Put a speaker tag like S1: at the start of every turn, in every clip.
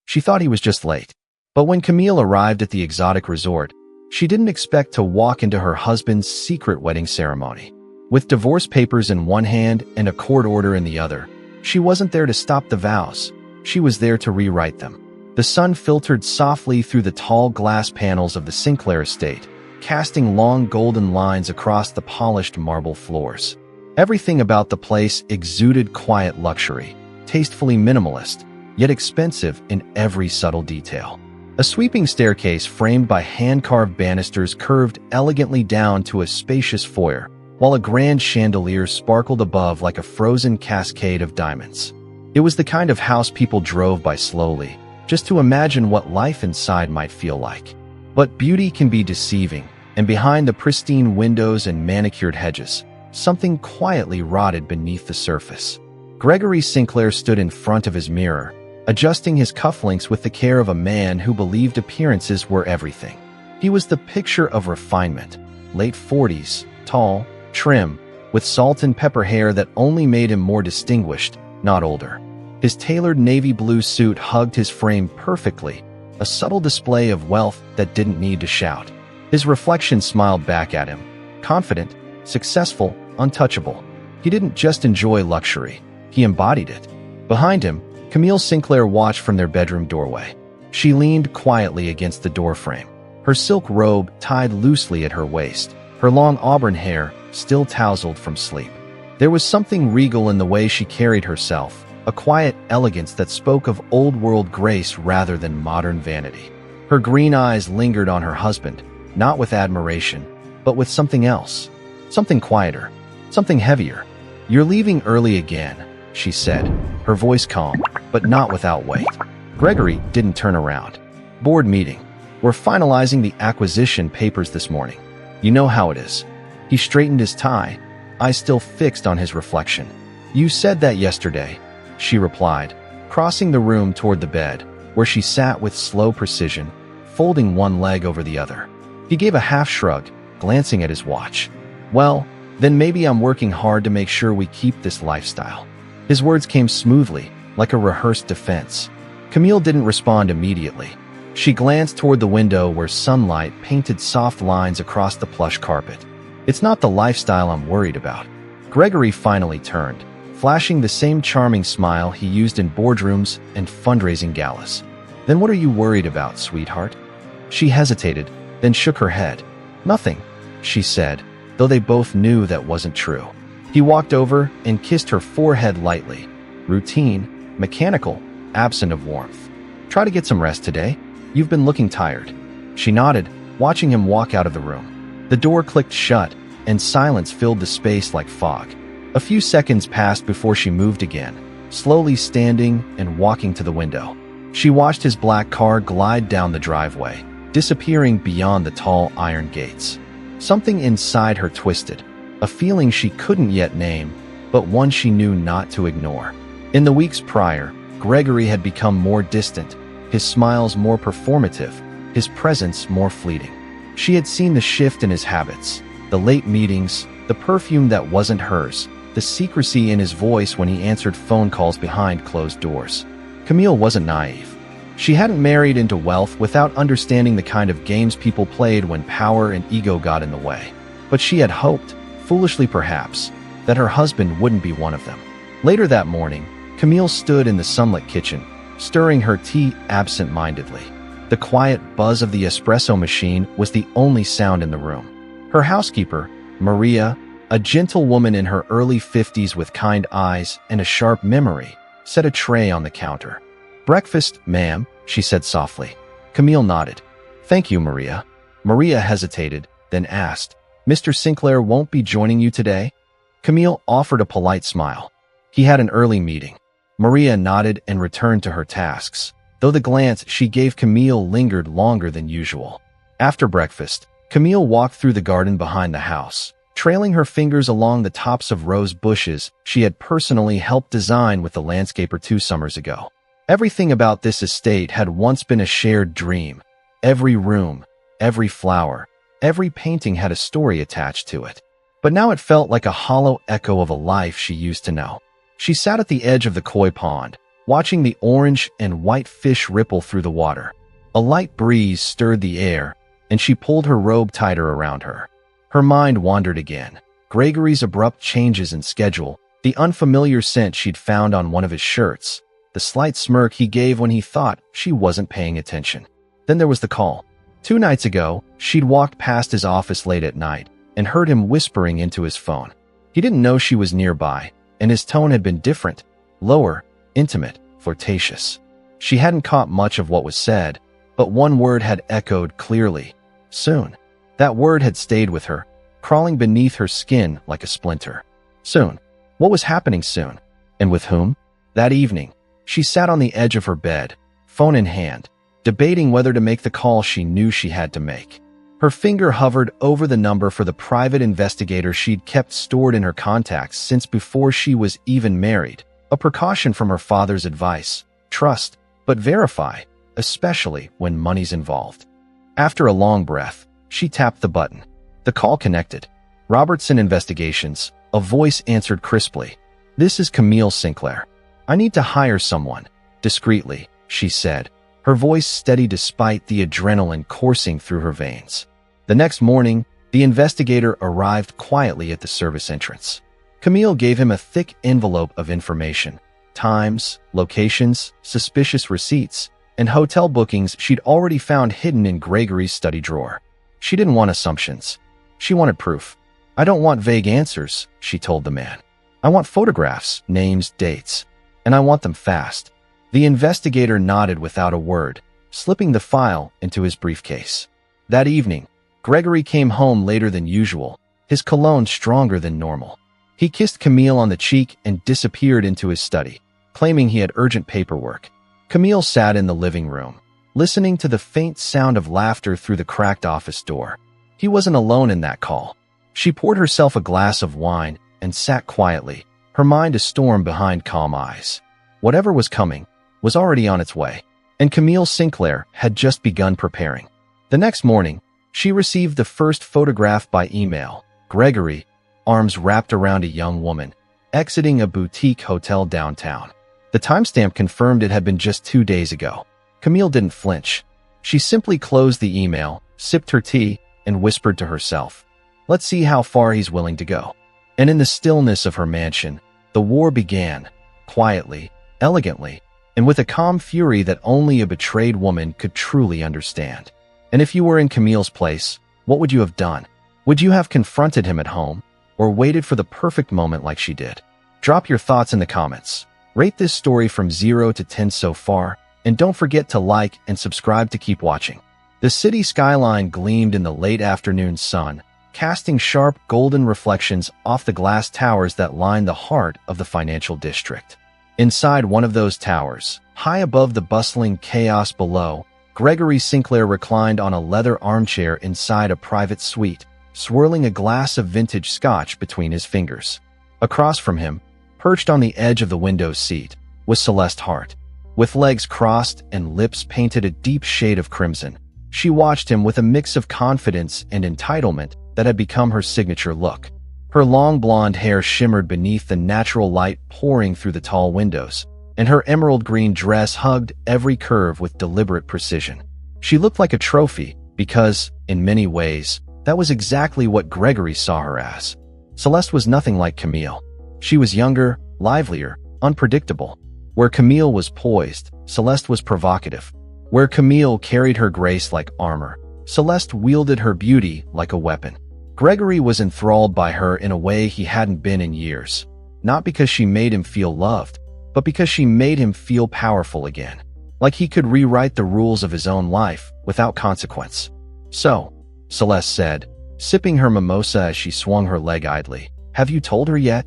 S1: She thought he was just late. But when Camille arrived at the exotic resort, she didn't expect to walk into her husband's secret wedding ceremony. With divorce papers in one hand and a court order in the other, she wasn't there to stop the vows. She was there to rewrite them. The sun filtered softly through the tall glass panels of the Sinclair estate, casting long golden lines across the polished marble floors. Everything about the place exuded quiet luxury, tastefully minimalist, yet expensive in every subtle detail. A sweeping staircase framed by hand-carved banisters curved elegantly down to a spacious foyer, while a grand chandelier sparkled above like a frozen cascade of diamonds. It was the kind of house people drove by slowly, just to imagine what life inside might feel like. But beauty can be deceiving, and behind the pristine windows and manicured hedges, something quietly rotted beneath the surface. Gregory Sinclair stood in front of his mirror, adjusting his cufflinks with the care of a man who believed appearances were everything. He was the picture of refinement, late 40s, tall, trim, with salt and pepper hair that only made him more distinguished, not older. His tailored navy blue suit hugged his frame perfectly, a subtle display of wealth that didn't need to shout. His reflection smiled back at him, confident, successful, untouchable. He didn't just enjoy luxury, he embodied it. Behind him, Camille Sinclair watched from their bedroom doorway. She leaned quietly against the doorframe, her silk robe tied loosely at her waist, her long auburn hair still tousled from sleep. There was something regal in the way she carried herself, a quiet elegance that spoke of old-world grace rather than modern vanity. Her green eyes lingered on her husband, not with admiration, but with something else, something quieter, something heavier. "You're leaving early again," she said, her voice calm, but not without weight. Gregory didn't turn around. "Board meeting. We're finalizing the acquisition papers this morning. You know how it is." He straightened his tie, eyes still fixed on his reflection. "You said that yesterday," she replied, crossing the room toward the bed, where she sat with slow precision, folding one leg over the other. He gave a half shrug, glancing at his watch. "Well, then maybe I'm working hard to make sure we keep this lifestyle." His words came smoothly, like a rehearsed defense. Camille didn't respond immediately. She glanced toward the window where sunlight painted soft lines across the plush carpet. "It's not the lifestyle I'm worried about." Gregory finally turned, flashing the same charming smile he used in boardrooms and fundraising galas. "Then what are you worried about, sweetheart?" She hesitated, then shook her head. "Nothing," she said, though they both knew that wasn't true. He walked over and kissed her forehead lightly. Routine, mechanical, absent of warmth. "Try to get some rest today. You've been looking tired." She nodded, watching him walk out of the room. The door clicked shut, and silence filled the space like fog. A few seconds passed before she moved again, slowly standing and walking to the window. She watched his black car glide down the driveway, disappearing beyond the tall iron gates. Something inside her twisted, a feeling she couldn't yet name, but one she knew not to ignore. In the weeks prior, Gregory had become more distant, his smiles more performative, his presence more fleeting. She had seen the shift in his habits, the late meetings, the perfume that wasn't hers, the secrecy in his voice when he answered phone calls behind closed doors. Camille wasn't naive. She hadn't married into wealth without understanding the kind of games people played when power and ego got in the way. But she had hoped, foolishly perhaps, that her husband wouldn't be one of them. Later that morning, Camille stood in the sunlit kitchen, stirring her tea absent-mindedly. The quiet buzz of the espresso machine was the only sound in the room. Her housekeeper, Maria, a gentle woman in her early 50s with kind eyes and a sharp memory, set a tray on the counter. "Breakfast, ma'am," she said softly. Camille nodded. "Thank you, Maria." Maria hesitated, then asked, "Mr. Sinclair won't be joining you today?" Camille offered a polite smile. "He had an early meeting." Maria nodded and returned to her tasks, though the glance she gave Camille lingered longer than usual. After breakfast, Camille walked through the garden behind the house, trailing her fingers along the tops of rose bushes she had personally helped design with the landscaper 2 summers ago. Everything about this estate had once been a shared dream. Every room, every flower, every painting had a story attached to it. But now it felt like a hollow echo of a life she used to know. She sat at the edge of the koi pond, watching the orange and white fish ripple through the water. A light breeze stirred the air, and she pulled her robe tighter around her. Her mind wandered again. Gregory's abrupt changes in schedule, the unfamiliar scent she'd found on one of his shirts, the slight smirk he gave when he thought she wasn't paying attention. Then there was the call. 2 nights ago, she'd walked past his office late at night and heard him whispering into his phone. He didn't know she was nearby, and his tone had been different, lower, intimate, flirtatious. She hadn't caught much of what was said, but one word had echoed clearly. Soon. That word had stayed with her, crawling beneath her skin like a splinter. Soon. What was happening soon? And with whom? That evening, she sat on the edge of her bed, phone in hand, debating whether to make the call she knew she had to make. Her finger hovered over the number for the private investigator she'd kept stored in her contacts since before she was even married, a precaution from her father's advice. Trust, but verify, especially when money's involved. After a long breath, she tapped the button. The call connected. Robertson Investigations. A voice answered crisply. This is Camille Sinclair. I need to hire someone. Discreetly, she said, her voice steady despite the adrenaline coursing through her veins. The next morning, the investigator arrived quietly at the service entrance. Camille gave him a thick envelope of information. Times, locations, suspicious receipts, and hotel bookings she'd already found hidden in Gregory's study drawer. She didn't want assumptions. She wanted proof. I don't want vague answers, she told the man. I want photographs, names, dates, and I want them fast. The investigator nodded without a word, slipping the file into his briefcase. That evening, Gregory came home later than usual, his cologne stronger than normal. He kissed Camille on the cheek and disappeared into his study, claiming he had urgent paperwork. Camille sat in the living room, listening to the faint sound of laughter through the cracked office door. He wasn't alone in that call. She poured herself a glass of wine and sat quietly, her mind a storm behind calm eyes. Whatever was coming was already on its way, and Camille Sinclair had just begun preparing. The next morning, she received the first photograph by email. Gregory, arms wrapped around a young woman, exiting a boutique hotel downtown. The timestamp confirmed it had been just 2 days ago. Camille didn't flinch. She simply closed the email, sipped her tea, and whispered to herself, "Let's see how far he's willing to go." And in the stillness of her mansion, the war began, quietly, elegantly, and with a calm fury that only a betrayed woman could truly understand. And if you were in Camille's place, what would you have done? Would you have confronted him at home, or waited for the perfect moment like she did? Drop your thoughts in the comments. Rate this story from 0 to 10 so far, and don't forget to like and subscribe to keep watching. The city skyline gleamed in the late afternoon sun, casting sharp golden reflections off the glass towers that lined the heart of the financial district. Inside one of those towers, high above the bustling chaos below, Gregory Sinclair reclined on a leather armchair inside a private suite, swirling a glass of vintage scotch between his fingers. Across from him, perched on the edge of the window seat, was Celeste Hart. With legs crossed and lips painted a deep shade of crimson, she watched him with a mix of confidence and entitlement that had become her signature look. Her long blonde hair shimmered beneath the natural light pouring through the tall windows, and her emerald green dress hugged every curve with deliberate precision. She looked like a trophy because, in many ways, that was exactly what Gregory saw her as. Celeste was nothing like Camille. She was younger, livelier, unpredictable. Where Camille was poised, Celeste was provocative. Where Camille carried her grace like armor, Celeste wielded her beauty like a weapon. Gregory was enthralled by her in a way he hadn't been in years, not because she made him feel loved, but because she made him feel powerful again, like he could rewrite the rules of his own life without consequence. "So," Celeste said, sipping her mimosa as she swung her leg idly, "have you told her yet?"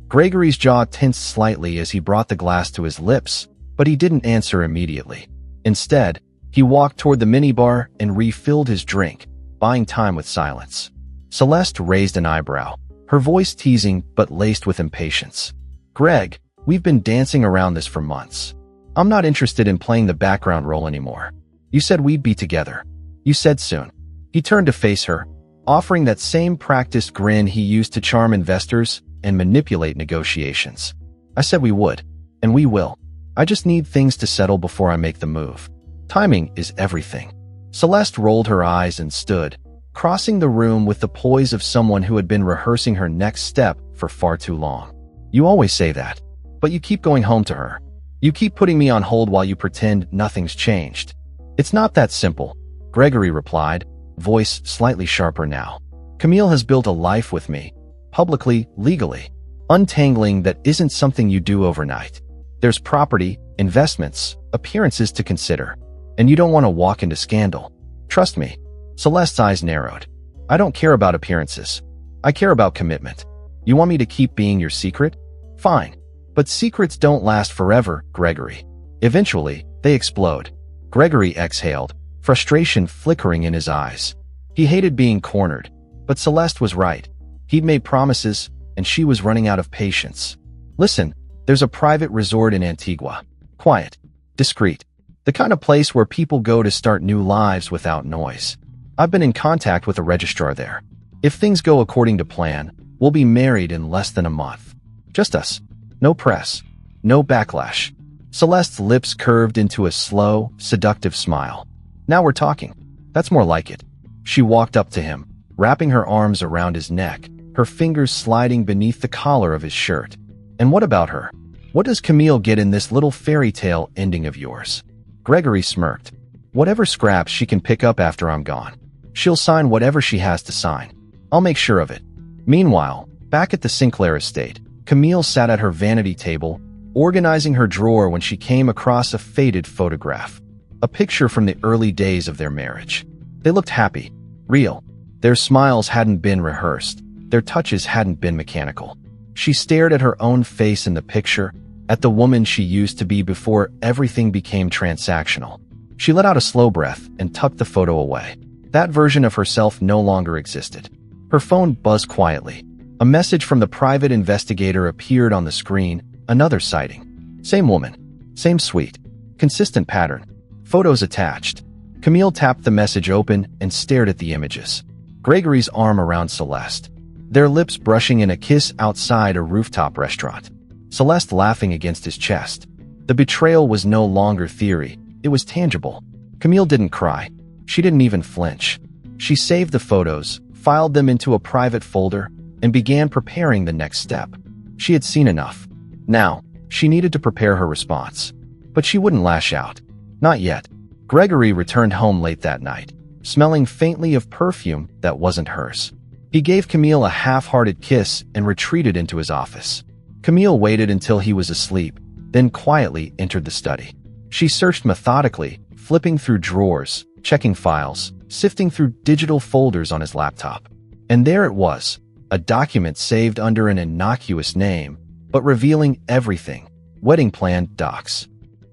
S1: Gregory's jaw tensed slightly as he brought the glass to his lips, but he didn't answer immediately. Instead, he walked toward the minibar and refilled his drink, buying time with silence. Celeste raised an eyebrow, her voice teasing but laced with impatience. "Greg, we've been dancing around this for months. I'm not interested in playing the background role anymore. You said we'd be together. You said soon." He turned to face her, offering that same practiced grin he used to charm investors and manipulate negotiations. "I said we would, and we will. I just need things to settle before I make the move. Timing is everything. Celeste rolled her eyes and stood, crossing the room with the poise of someone who had been rehearsing her next step for far too long. You always say that, but you keep going home to her. You keep putting me on hold while you pretend nothing's changed. It's not that simple, Gregory replied, voice slightly sharper now. Camille has built a life with me, publicly, legally. Untangling that isn't something you do overnight. There's property, investments, appearances to consider. And you don't want to walk into scandal. Trust me. Celeste's eyes narrowed. I don't care about appearances. I care about commitment. You want me to keep being your secret? Fine. But secrets don't last forever, Gregory. Eventually, they explode. Gregory exhaled, frustration flickering in his eyes. He hated being cornered, but Celeste was right. He'd made promises, and she was running out of patience. Listen, there's a private resort in Antigua. Quiet. Discreet. The kind of place where people go to start new lives without noise. I've been in contact with a registrar there. If things go according to plan, we'll be married in less than a month. Just us. No press. No backlash. Celeste's lips curved into a slow, seductive smile. Now we're talking. That's more like it. She walked up to him, wrapping her arms around his neck, her fingers sliding beneath the collar of his shirt. And what about her? What does Camille get in this little fairy tale ending of yours? Gregory smirked. Whatever scraps she can pick up after I'm gone. She'll sign whatever she has to sign. I'll make sure of it. Meanwhile, back at the Sinclair estate, Camille sat at her vanity table, organizing her drawer when she came across a faded photograph. A picture from the early days of their marriage. They looked happy, real. Their smiles hadn't been rehearsed. Their touches hadn't been mechanical. She stared at her own face in the picture, at the woman she used to be before everything became transactional. She let out a slow breath and tucked the photo away. That version of herself no longer existed. Her phone buzzed quietly. A message from the private investigator appeared on the screen, another sighting. Same woman. Same suite. Consistent pattern. Photos attached. Camille tapped the message open and stared at the images. Gregory's arm around Celeste. Their lips brushing in a kiss outside a rooftop restaurant. Celeste laughing against his chest. The betrayal was no longer theory. It was tangible. Camille didn't cry. She didn't even flinch. She saved the photos, filed them into a private folder, and began preparing the next step. She had seen enough. Now, she needed to prepare her response. But she wouldn't lash out. Not yet. Gregory returned home late that night, smelling faintly of perfume that wasn't hers. He gave Camille a half-hearted kiss and retreated into his office. Camille waited until he was asleep, then quietly entered the study. She searched methodically, flipping through drawers, checking files, sifting through digital folders on his laptop. And there it was, a document saved under an innocuous name, but revealing everything. Wedding plan docs.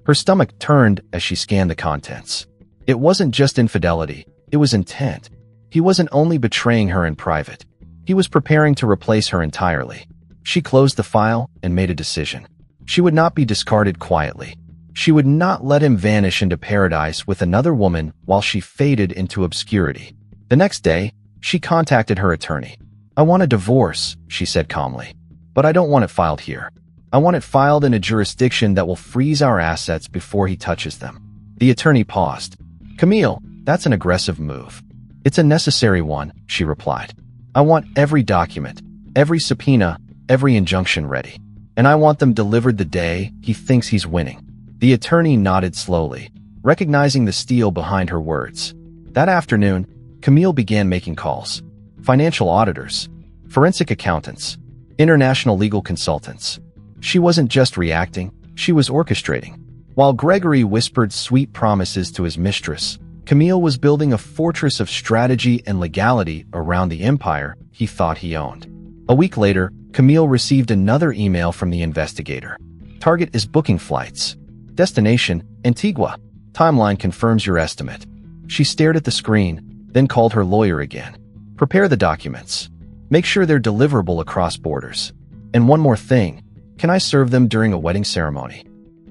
S1: Her stomach turned as she scanned the contents. It wasn't just infidelity, it was intent. He wasn't only betraying her in private. He was preparing to replace her entirely. She closed the file and made a decision. She would not be discarded quietly. She would not let him vanish into paradise with another woman while she faded into obscurity. The next day, she contacted her attorney. I want a divorce, she said calmly. But I don't want it filed here. I want it filed in a jurisdiction that will freeze our assets before he touches them. The attorney paused. Camille, that's an aggressive move. It's a necessary one, she replied. I want every document, every subpoena, every injunction ready. And I want them delivered the day he thinks he's winning. The attorney nodded slowly, recognizing the steel behind her words. That afternoon, Camille began making calls. Financial auditors, forensic accountants, international legal consultants. She wasn't just reacting, she was orchestrating. While Gregory whispered sweet promises to his mistress, Camille was building a fortress of strategy and legality around the empire he thought he owned. A week later, Camille received another email from the investigator. Target is booking flights. Destination, Antigua. Timeline confirms your estimate. She stared at the screen, then called her lawyer again. Prepare the documents. Make sure they're deliverable across borders. And one more thing, can I serve them during a wedding ceremony?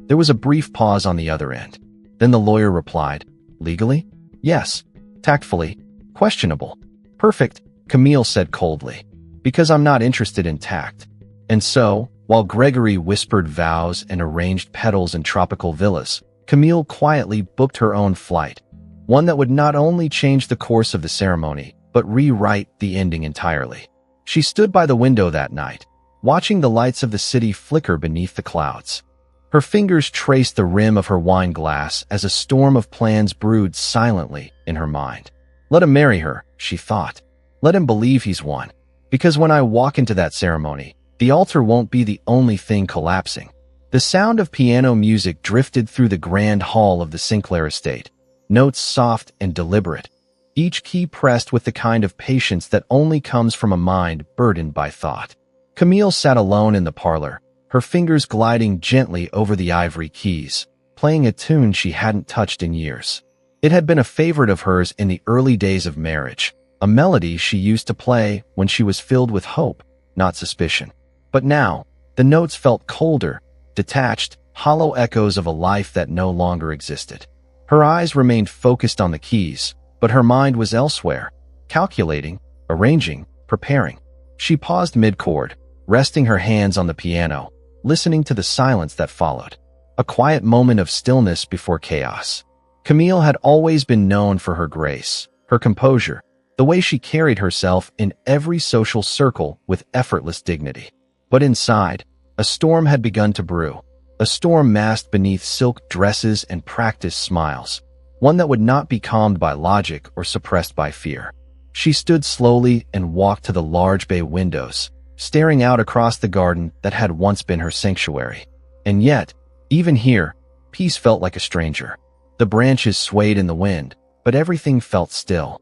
S1: There was a brief pause on the other end. Then the lawyer replied, legally? Yes. Tactfully. Questionable. Perfect, Camille said coldly. Because I'm not interested in tact. And so, While Gregory whispered vows and arranged petals in tropical villas, Camille quietly booked her own flight, one that would not only change the course of the ceremony, but rewrite the ending entirely. She stood by the window that night, watching the lights of the city flicker beneath the clouds. Her fingers traced the rim of her wine glass as a storm of plans brewed silently in her mind. Let him marry her, she thought. Let him believe he's won. Because when I walk into that ceremony, the altar won't be the only thing collapsing. The sound of piano music drifted through the grand hall of the Sinclair estate, notes soft and deliberate, each key pressed with the kind of patience that only comes from a mind burdened by thought. Camille sat alone in the parlor, her fingers gliding gently over the ivory keys, playing a tune she hadn't touched in years. It had been a favorite of hers in the early days of marriage, a melody she used to play when she was filled with hope, not suspicion. But now, the notes felt colder, detached, hollow echoes of a life that no longer existed. Her eyes remained focused on the keys, but her mind was elsewhere, calculating, arranging, preparing. She paused mid-chord, resting her hands on the piano, listening to the silence that followed. A quiet moment of stillness before chaos. Camille had always been known for her grace, her composure, the way she carried herself in every social circle with effortless dignity. But inside, a storm had begun to brew, a storm masked beneath silk dresses and practiced smiles, one that would not be calmed by logic or suppressed by fear. She stood slowly and walked to the large bay windows, staring out across the garden that had once been her sanctuary. And yet, even here, peace felt like a stranger. The branches swayed in the wind, but everything felt still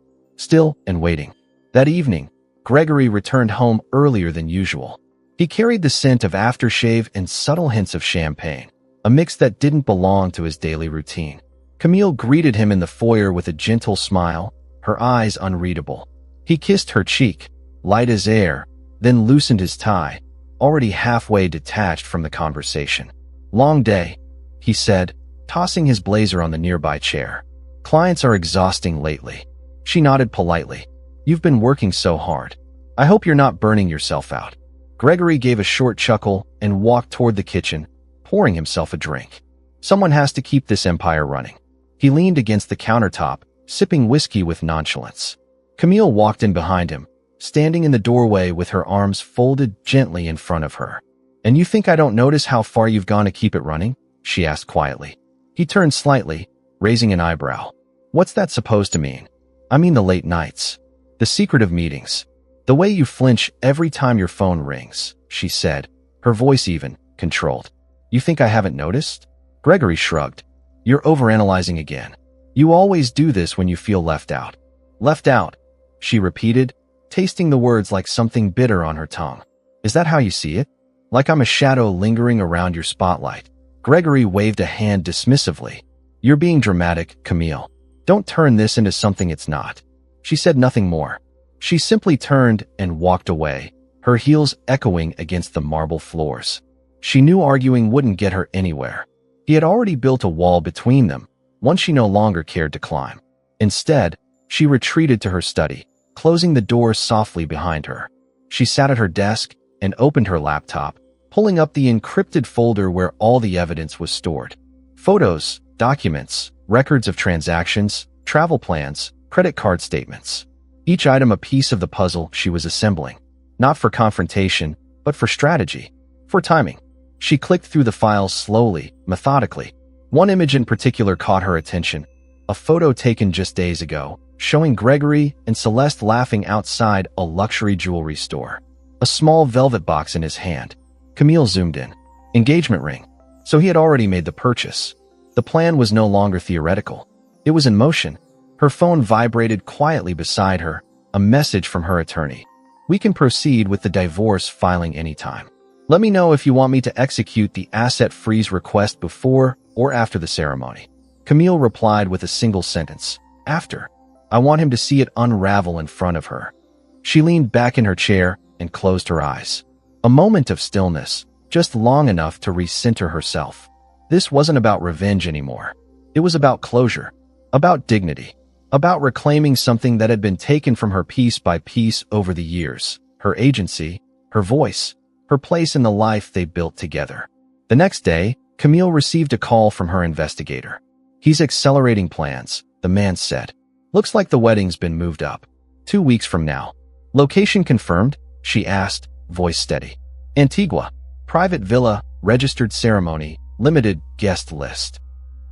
S1: and waiting. That evening, Gregory returned home earlier than usual. He carried the scent of aftershave and subtle hints of champagne, a mix that didn't belong to his daily routine. Camille greeted him in the foyer with a gentle smile, her eyes unreadable. He kissed her cheek, light as air, then loosened his tie, already halfway detached from the conversation. "Long day," he said, tossing his blazer on the nearby chair. "Clients are exhausting lately." She nodded politely. "You've been working so hard. I hope you're not burning yourself out." Gregory gave a short chuckle and walked toward the kitchen, pouring himself a drink. Someone has to keep this empire running. He leaned against the countertop, sipping whiskey with nonchalance. Camille walked in behind him, standing in the doorway with her arms folded gently in front of her. "And you think I don't notice how far you've gone to keep it running?" she asked quietly. He turned slightly, raising an eyebrow. "What's that supposed to mean?" "I mean the late nights. The secret of meetings. The way you flinch every time your phone rings," she said, her voice even, controlled. "You think I haven't noticed?" Gregory shrugged. "You're overanalyzing again. You always do this when you feel left out." "Left out," she repeated, tasting the words like something bitter on her tongue. "Is that how you see it? Like I'm a shadow lingering around your spotlight?" Gregory waved a hand dismissively. "You're being dramatic, Camille. Don't turn this into something it's not." She said nothing more. She simply turned and walked away, her heels echoing against the marble floors. She knew arguing wouldn't get her anywhere. He had already built a wall between them, one she no longer cared to climb. Instead, she retreated to her study, closing the door softly behind her. She sat at her desk and opened her laptop, pulling up the encrypted folder where all the evidence was stored. Photos, documents, records of transactions, travel plans, credit card statements. Each item a piece of the puzzle she was assembling, not for confrontation, but for strategy, for timing. She clicked through the files slowly, methodically. One image in particular caught her attention, a photo taken just days ago, showing Gregory and Celeste laughing outside a luxury jewelry store. A small velvet box in his hand. Camille zoomed in. Engagement ring. So he had already made the purchase. The plan was no longer theoretical. It was in motion. Her phone vibrated quietly beside her, a message from her attorney. "We can proceed with the divorce filing anytime. Let me know if you want me to execute the asset freeze request before or after the ceremony." Camille replied with a single sentence. "After. I want him to see it unravel in front of her." She leaned back in her chair and closed her eyes. A moment of stillness, just long enough to recenter herself. This wasn't about revenge anymore. It was about closure, about dignity, about reclaiming something that had been taken from her piece by piece over the years. Her agency, her voice, her place in the life they built together. The next day, Camille received a call from her investigator. "He's accelerating plans," the man said. "Looks like the wedding's been moved up. 2 weeks from now." "Location confirmed?" she asked, voice steady. "Antigua. Private villa, registered ceremony, limited guest list."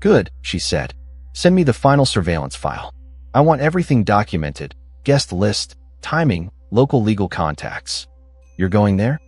S1: "Good," she said. "Send me the final surveillance file. I want everything documented, guest list, timing, local legal contacts." "You're going there?"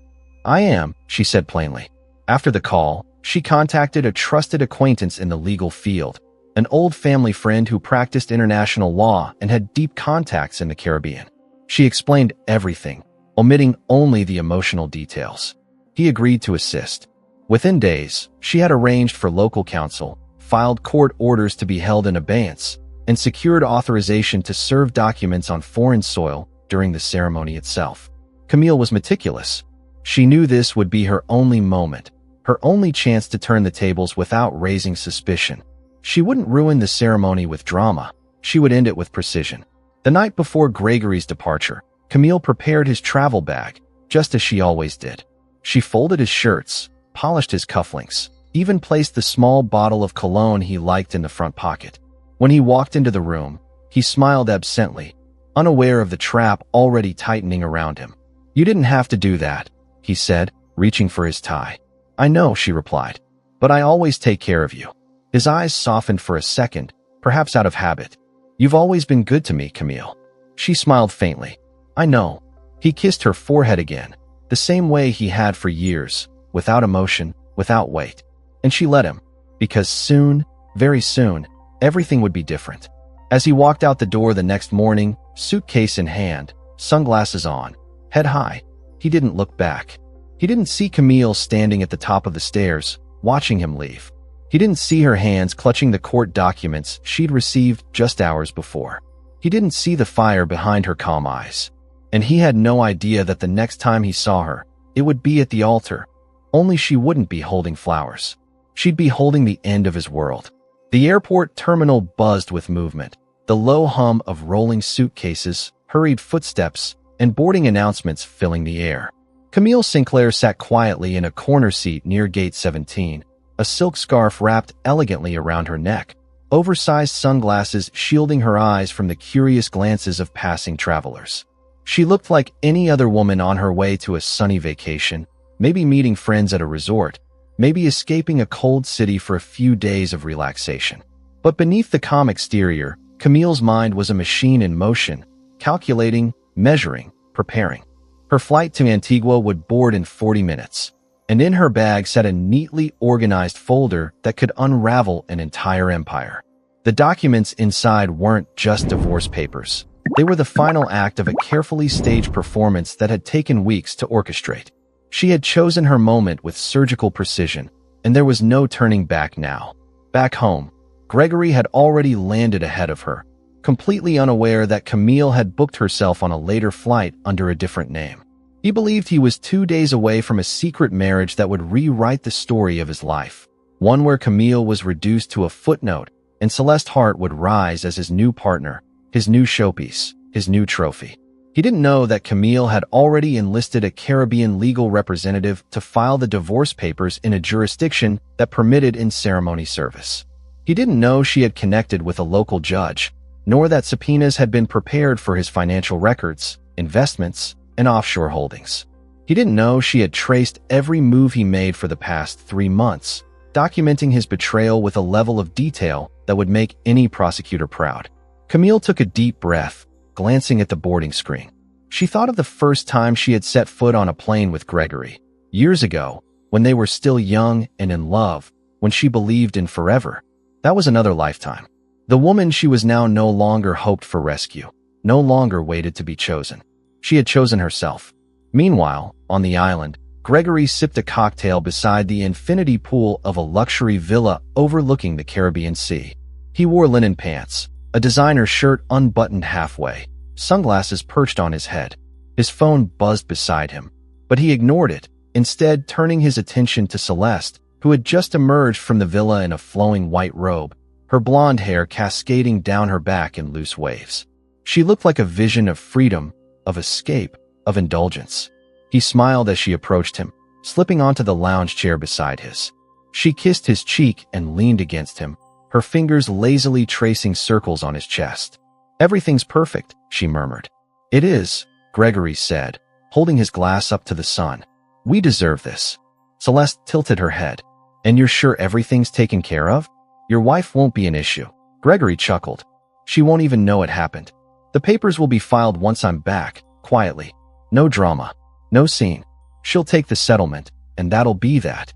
S1: "I am," she said plainly. After the call, she contacted a trusted acquaintance in the legal field, an old family friend who practiced international law and had deep contacts in the Caribbean. She explained everything, omitting only the emotional details. He agreed to assist. Within days, she had arranged for local counsel, filed court orders to be held in abeyance, and secured authorization to serve documents on foreign soil during the ceremony itself. Camille was meticulous. She knew this would be her only moment, her only chance to turn the tables without raising suspicion. She wouldn't ruin the ceremony with drama. She would end it with precision. The night before Gregory's departure, Camille prepared his travel bag, just as she always did. She folded his shirts, polished his cufflinks, even placed the small bottle of cologne he liked in the front pocket. When he walked into the room, he smiled absently, unaware of the trap already tightening around him. "You didn't have to do that," he said, reaching for his tie. "I know," she replied, "but I always take care of you." His eyes softened for a second, perhaps out of habit. "You've always been good to me, Camille." She smiled faintly. "I know." He kissed her forehead again, the same way he had for years, without emotion, without weight. And she let him, because soon, very soon, everything would be different. As he walked out the door the next morning, suitcase in hand, sunglasses on, head high, he didn't look back. He didn't see Camille standing at the top of the stairs, watching him leave. He didn't see her hands clutching the court documents she'd received just hours before. He didn't see the fire behind her calm eyes. And he had no idea that the next time he saw her, it would be at the altar. Only she wouldn't be holding flowers. She'd be holding the end of his world. The airport terminal buzzed with movement, the low hum of rolling suitcases, hurried footsteps, and boarding announcements filling the air. Camille Sinclair sat quietly in a corner seat near Gate 17, a silk scarf wrapped elegantly around her neck, oversized sunglasses shielding her eyes from the curious glances of passing travelers. She looked like any other woman on her way to a sunny vacation, maybe meeting friends at a resort, maybe escaping a cold city for a few days of relaxation. But beneath the calm exterior, Camille's mind was a machine in motion, calculating, measuring, preparing. Her flight to Antigua would board in 40 minutes, and in her bag sat a neatly organized folder that could unravel an entire empire. The documents inside weren't just divorce papers. They were the final act of a carefully staged performance that had taken weeks to orchestrate. She had chosen her moment with surgical precision, and there was no turning back now. Back home, Gregory had already landed ahead of her, completely unaware that Camille had booked herself on a later flight under a different name. He believed he was 2 days away from a secret marriage that would rewrite the story of his life, one where Camille was reduced to a footnote and Celeste Hart would rise as his new partner, his new showpiece, his new trophy. He didn't know that Camille had already enlisted a Caribbean legal representative to file the divorce papers in a jurisdiction that permitted in-ceremony service. He didn't know she had connected with a local judge, nor that subpoenas had been prepared for his financial records, investments, and offshore holdings. He didn't know she had traced every move he made for the past 3 months, documenting his betrayal with a level of detail that would make any prosecutor proud. Camille took a deep breath, glancing at the boarding screen. She thought of the first time she had set foot on a plane with Gregory, years ago, when they were still young and in love, when she believed in forever. That was another lifetime. The woman she was now no longer hoped for rescue, no longer waited to be chosen. She had chosen herself. Meanwhile, on the island, Gregory sipped a cocktail beside the infinity pool of a luxury villa overlooking the Caribbean Sea. He wore linen pants, a designer shirt unbuttoned halfway, sunglasses perched on his head. His phone buzzed beside him, but he ignored it, instead turning his attention to Celeste, who had just emerged from the villa in a flowing white robe, her blonde hair cascading down her back in loose waves. She looked like a vision of freedom, of escape, of indulgence. He smiled as she approached him, slipping onto the lounge chair beside his. She kissed his cheek and leaned against him, her fingers lazily tracing circles on his chest. "Everything's perfect," she murmured. "It is," Gregory said, holding his glass up to the sun. "We deserve this." Celeste tilted her head. "And you're sure everything's taken care of? Your wife won't be an issue." Gregory chuckled. "She won't even know it happened. The papers will be filed once I'm back, quietly. No drama. No scene. She'll take the settlement, and that'll be that."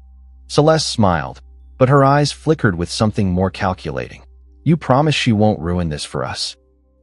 S1: Celeste smiled, but her eyes flickered with something more calculating. "You promise she won't ruin this for us?"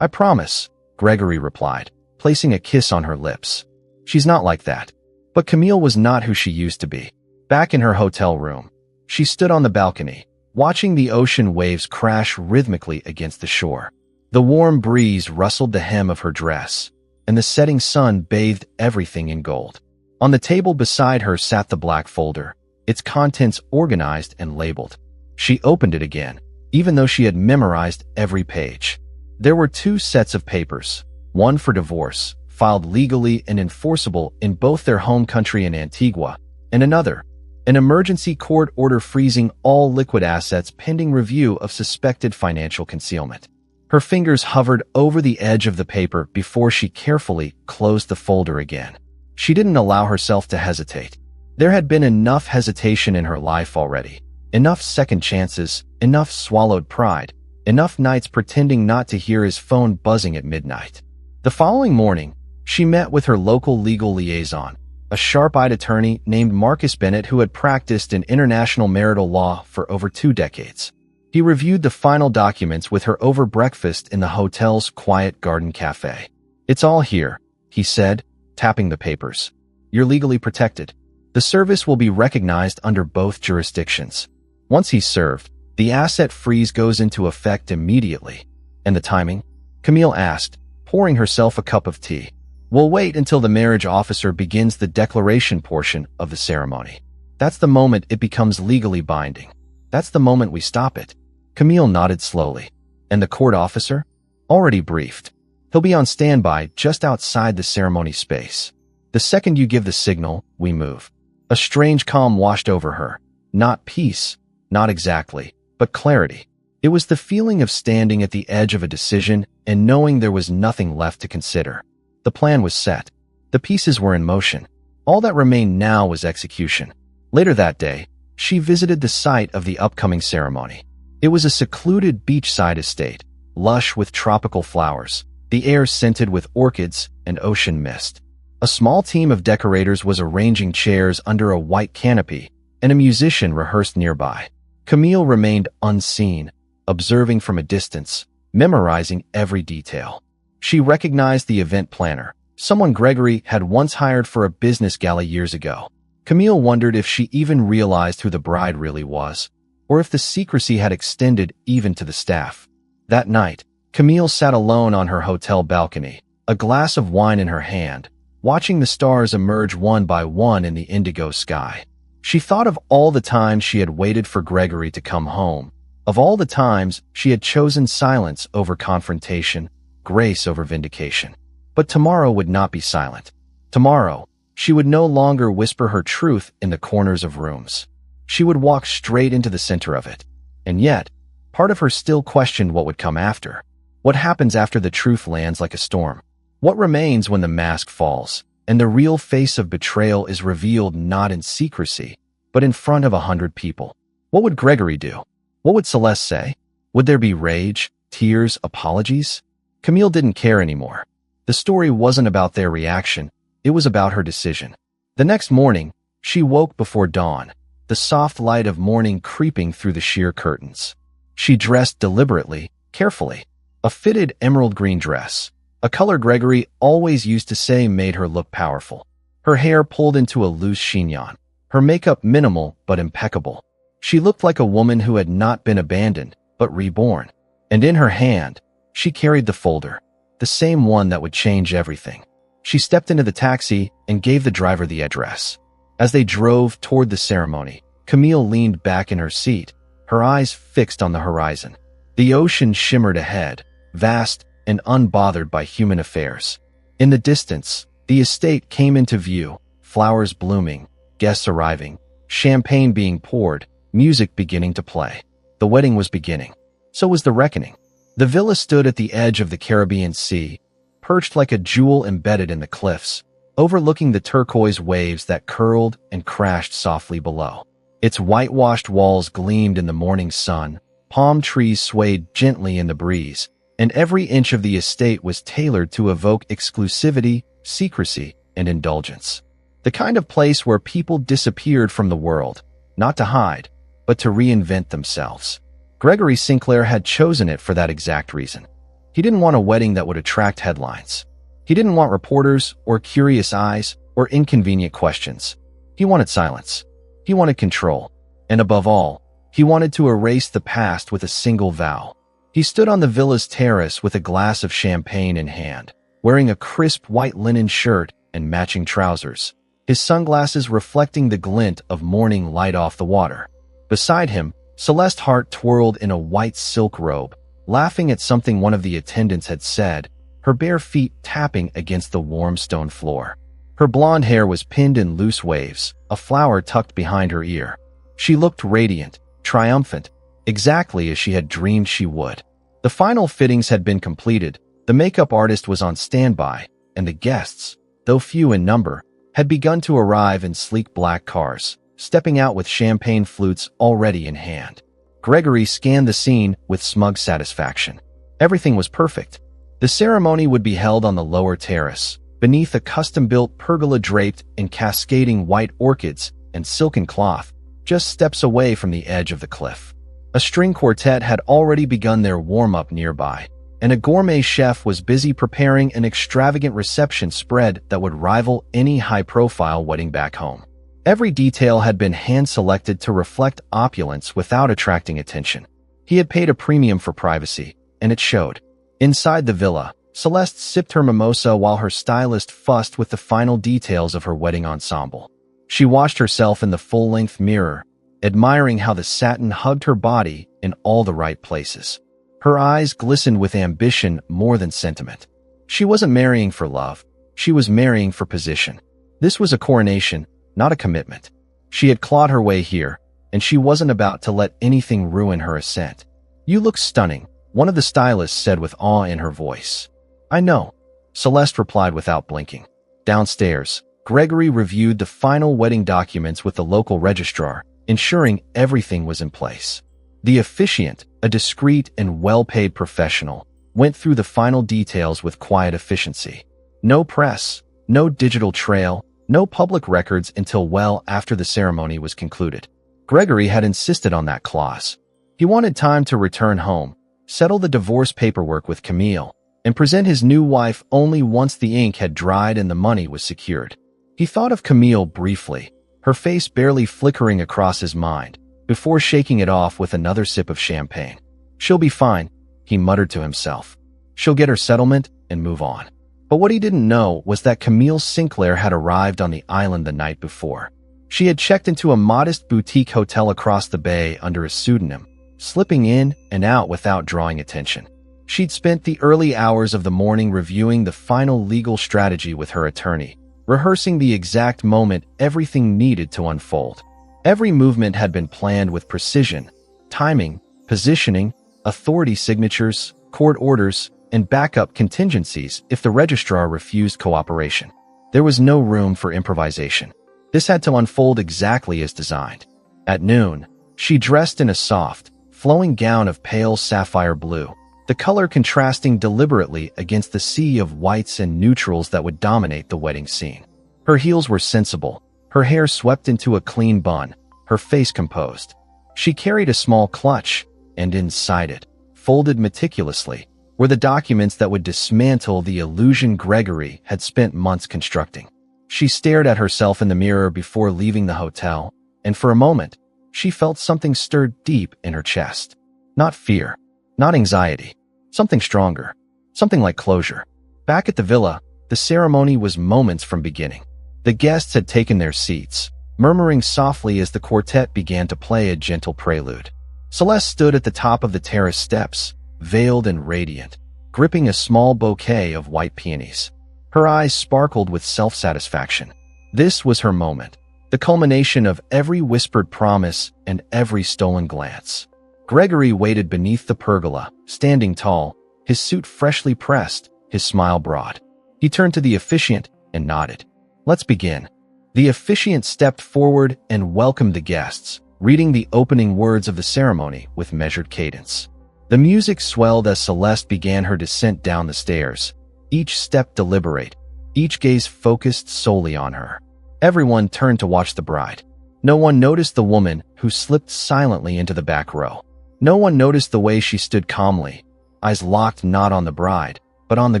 S1: "I promise," Gregory replied, placing a kiss on her lips. "She's not like that." But Camille was not who she used to be. Back in her hotel room, she stood on the balcony, watching the ocean waves crash rhythmically against the shore. The warm breeze rustled the hem of her dress, and the setting sun bathed everything in gold. On the table beside her sat the black folder, its contents organized and labeled. She opened it again, even though she had memorized every page. There were 2 sets of papers, one for divorce, filed legally and enforceable in both their home country and Antigua, and another, an emergency court order freezing all liquid assets pending review of suspected financial concealment. Her fingers hovered over the edge of the paper before she carefully closed the folder again. She didn't allow herself to hesitate. There had been enough hesitation in her life already. Enough second chances, enough swallowed pride, enough nights pretending not to hear his phone buzzing at midnight. The following morning, she met with her local legal liaison, a sharp-eyed attorney named Marcus Bennett who had practiced in international marital law for over 2 decades. He reviewed the final documents with her over breakfast in the hotel's quiet garden cafe. "It's all here," he said, tapping the papers. "You're legally protected. The service will be recognized under both jurisdictions." Once he's served, the asset freeze goes into effect immediately. "And the timing?" Camille asked, pouring herself a cup of tea. "We'll wait until the marriage officer begins the declaration portion of the ceremony. That's the moment it becomes legally binding. That's the moment we stop it." Camille nodded slowly. "And the court officer?" "Already briefed. He'll be on standby just outside the ceremony space. The second you give the signal, we move." A strange calm washed over her. Not peace, not exactly, but clarity. It was the feeling of standing at the edge of a decision and knowing there was nothing left to consider. The plan was set. The pieces were in motion. All that remained now was execution. Later that day, she visited the site of the upcoming ceremony. It was a secluded beachside estate, lush with tropical flowers, the air scented with orchids and ocean mist. A small team of decorators was arranging chairs under a white canopy, and a musician rehearsed nearby. Camille remained unseen, observing from a distance, memorizing every detail. She recognized the event planner, someone Gregory had once hired for a business gala years ago. Camille wondered if she even realized who the bride really was, or if the secrecy had extended even to the staff. That night, Camille sat alone on her hotel balcony, a glass of wine in her hand, watching the stars emerge one by one in the indigo sky. She thought of all the times she had waited for Gregory to come home, of all the times she had chosen silence over confrontation, grace over vindication. But tomorrow would not be silent. Tomorrow, she would no longer whisper her truth in the corners of rooms. She would walk straight into the center of it. And yet, part of her still questioned what would come after. What happens after the truth lands like a storm? What remains when the mask falls, and the real face of betrayal is revealed not in secrecy, but in front of 100 people? What would Gregory do? What would Celeste say? Would there be rage, tears, apologies? Camille didn't care anymore. The story wasn't about their reaction, it was about her decision. The next morning, she woke before dawn, the soft light of morning creeping through the sheer curtains. She dressed deliberately, carefully. A fitted emerald green dress, a color Gregory always used to say made her look powerful. Her hair pulled into a loose chignon, her makeup minimal but impeccable. She looked like a woman who had not been abandoned, but reborn. And in her hand, she carried the folder, the same one that would change everything. She stepped into the taxi and gave the driver the address. As they drove toward the ceremony, Camille leaned back in her seat, her eyes fixed on the horizon. The ocean shimmered ahead, vast and unbothered by human affairs. In the distance, the estate came into view, flowers blooming, guests arriving, champagne being poured, music beginning to play. The wedding was beginning. So was the reckoning. The villa stood at the edge of the Caribbean Sea, perched like a jewel embedded in the cliffs, overlooking the turquoise waves that curled and crashed softly below. Its whitewashed walls gleamed in the morning sun, palm trees swayed gently in the breeze, and every inch of the estate was tailored to evoke exclusivity, secrecy, and indulgence. The kind of place where people disappeared from the world, not to hide, but to reinvent themselves. Gregory Sinclair had chosen it for that exact reason. He didn't want a wedding that would attract headlines. He didn't want reporters or curious eyes or inconvenient questions. He wanted silence. He wanted control. And above all, he wanted to erase the past with a single vow. He stood on the villa's terrace with a glass of champagne in hand, wearing a crisp white linen shirt and matching trousers, his sunglasses reflecting the glint of morning light off the water. Beside him, Celeste Hart twirled in a white silk robe, laughing at something one of the attendants had said, her bare feet tapping against the warm stone floor. Her blonde hair was pinned in loose waves, a flower tucked behind her ear. She looked radiant, triumphant, exactly as she had dreamed she would. The final fittings had been completed, the makeup artist was on standby, and the guests, though few in number, had begun to arrive in sleek black cars, stepping out with champagne flutes already in hand. Gregory scanned the scene with smug satisfaction. Everything was perfect. The ceremony would be held on the lower terrace, beneath a custom-built pergola draped in cascading white orchids and silken cloth, just steps away from the edge of the cliff. A string quartet had already begun their warm-up nearby, and a gourmet chef was busy preparing an extravagant reception spread that would rival any high-profile wedding back home. Every detail had been hand-selected to reflect opulence without attracting attention. He had paid a premium for privacy, and it showed. Inside the villa, Celeste sipped her mimosa while her stylist fussed with the final details of her wedding ensemble. She watched herself in the full-length mirror, admiring how the satin hugged her body in all the right places. Her eyes glistened with ambition more than sentiment. She wasn't marrying for love. She was marrying for position. This was a coronation, not a commitment. She had clawed her way here, and she wasn't about to let anything ruin her ascent. "You look stunning," one of the stylists said with awe in her voice. "I know," Celeste replied without blinking. Downstairs, Gregory reviewed the final wedding documents with the local registrar, ensuring everything was in place. The officiant, a discreet and well-paid professional, went through the final details with quiet efficiency. No press, no digital trail, no public records until well after the ceremony was concluded. Gregory had insisted on that clause. He wanted time to return home, settle the divorce paperwork with Camille, and present his new wife only once the ink had dried and the money was secured. He thought of Camille briefly, her face barely flickering across his mind, before shaking it off with another sip of champagne. "She'll be fine," he muttered to himself. "She'll get her settlement and move on." But what he didn't know was that Camille Sinclair had arrived on the island the night before. She had checked into a modest boutique hotel across the bay under a pseudonym, slipping in and out without drawing attention. She'd spent the early hours of the morning reviewing the final legal strategy with her attorney, rehearsing the exact moment everything needed to unfold. Every movement had been planned with precision, timing, positioning, authority signatures, court orders, and backup contingencies if the registrar refused cooperation. There was no room for improvisation. This had to unfold exactly as designed. At noon, she dressed in a soft, flowing gown of pale sapphire blue, the color contrasting deliberately against the sea of whites and neutrals that would dominate the wedding scene. Her heels were sensible, her hair swept into a clean bun, her face composed. She carried a small clutch, and inside it, folded meticulously, were the documents that would dismantle the illusion Gregory had spent months constructing. She stared at herself in the mirror before leaving the hotel, and for a moment, she felt something stir deep in her chest. Not fear, not anxiety, something stronger, something like closure. Back at the villa, the ceremony was moments from beginning. The guests had taken their seats, murmuring softly as the quartet began to play a gentle prelude. Celeste stood at the top of the terrace steps, veiled and radiant, gripping a small bouquet of white peonies. Her eyes sparkled with self-satisfaction. This was her moment. the culmination of every whispered promise and every stolen glance. Gregory waited beneath the pergola, standing tall, his suit freshly pressed, his smile broad. He turned to the officiant and nodded. "Let's begin." The officiant stepped forward and welcomed the guests, reading the opening words of the ceremony with measured cadence. The music swelled as Celeste began her descent down the stairs, each step deliberate, each gaze focused solely on her. Everyone turned to watch the bride. No one noticed the woman who slipped silently into the back row. No one noticed the way she stood calmly, eyes locked not on the bride, but on the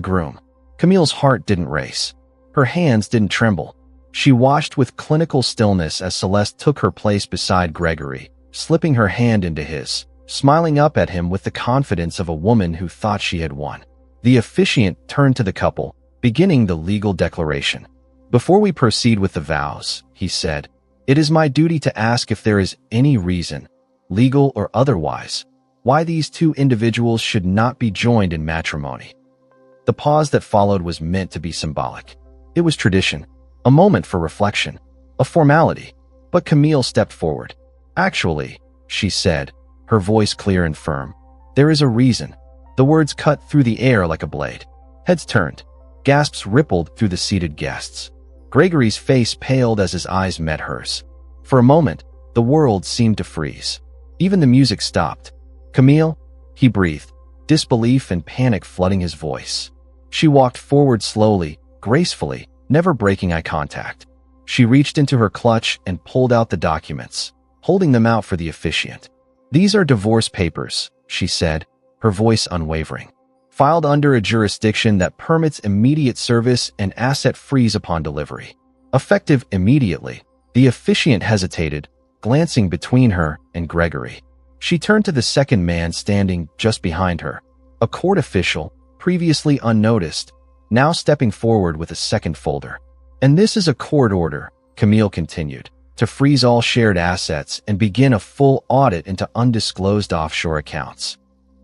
S1: groom. Camille's heart didn't race. Her hands didn't tremble. She watched with clinical stillness as Celeste took her place beside Gregory, slipping her hand into his, smiling up at him with the confidence of a woman who thought she had won. The officiant turned to the couple, beginning the legal declaration. "Before we proceed with the vows," he said, "it is my duty to ask if there is any reason, legal or otherwise, why these two individuals should not be joined in matrimony." The pause that followed was meant to be symbolic. It was tradition, a moment for reflection, a formality. But Camille stepped forward. "Actually," she said, her voice clear and firm, "there is a reason." The words cut through the air like a blade. Heads turned. Gasps rippled through the seated guests. Gregory's face paled as his eyes met hers. For a moment, the world seemed to freeze. Even the music stopped. "Camille?" he breathed, disbelief and panic flooding his voice. She walked forward slowly, gracefully, never breaking eye contact. She reached into her clutch and pulled out the documents, holding them out for the officiant. "These are divorce papers," she said, her voice unwavering. "Filed under a jurisdiction that permits immediate service and asset freeze upon delivery. Effective immediately." The officiant hesitated, glancing between her and Gregory. She turned to the second man standing just behind her, a court official, previously unnoticed, now stepping forward with a second folder. "And this is a court order," Camille continued, "to freeze all shared assets and begin a full audit into undisclosed offshore accounts."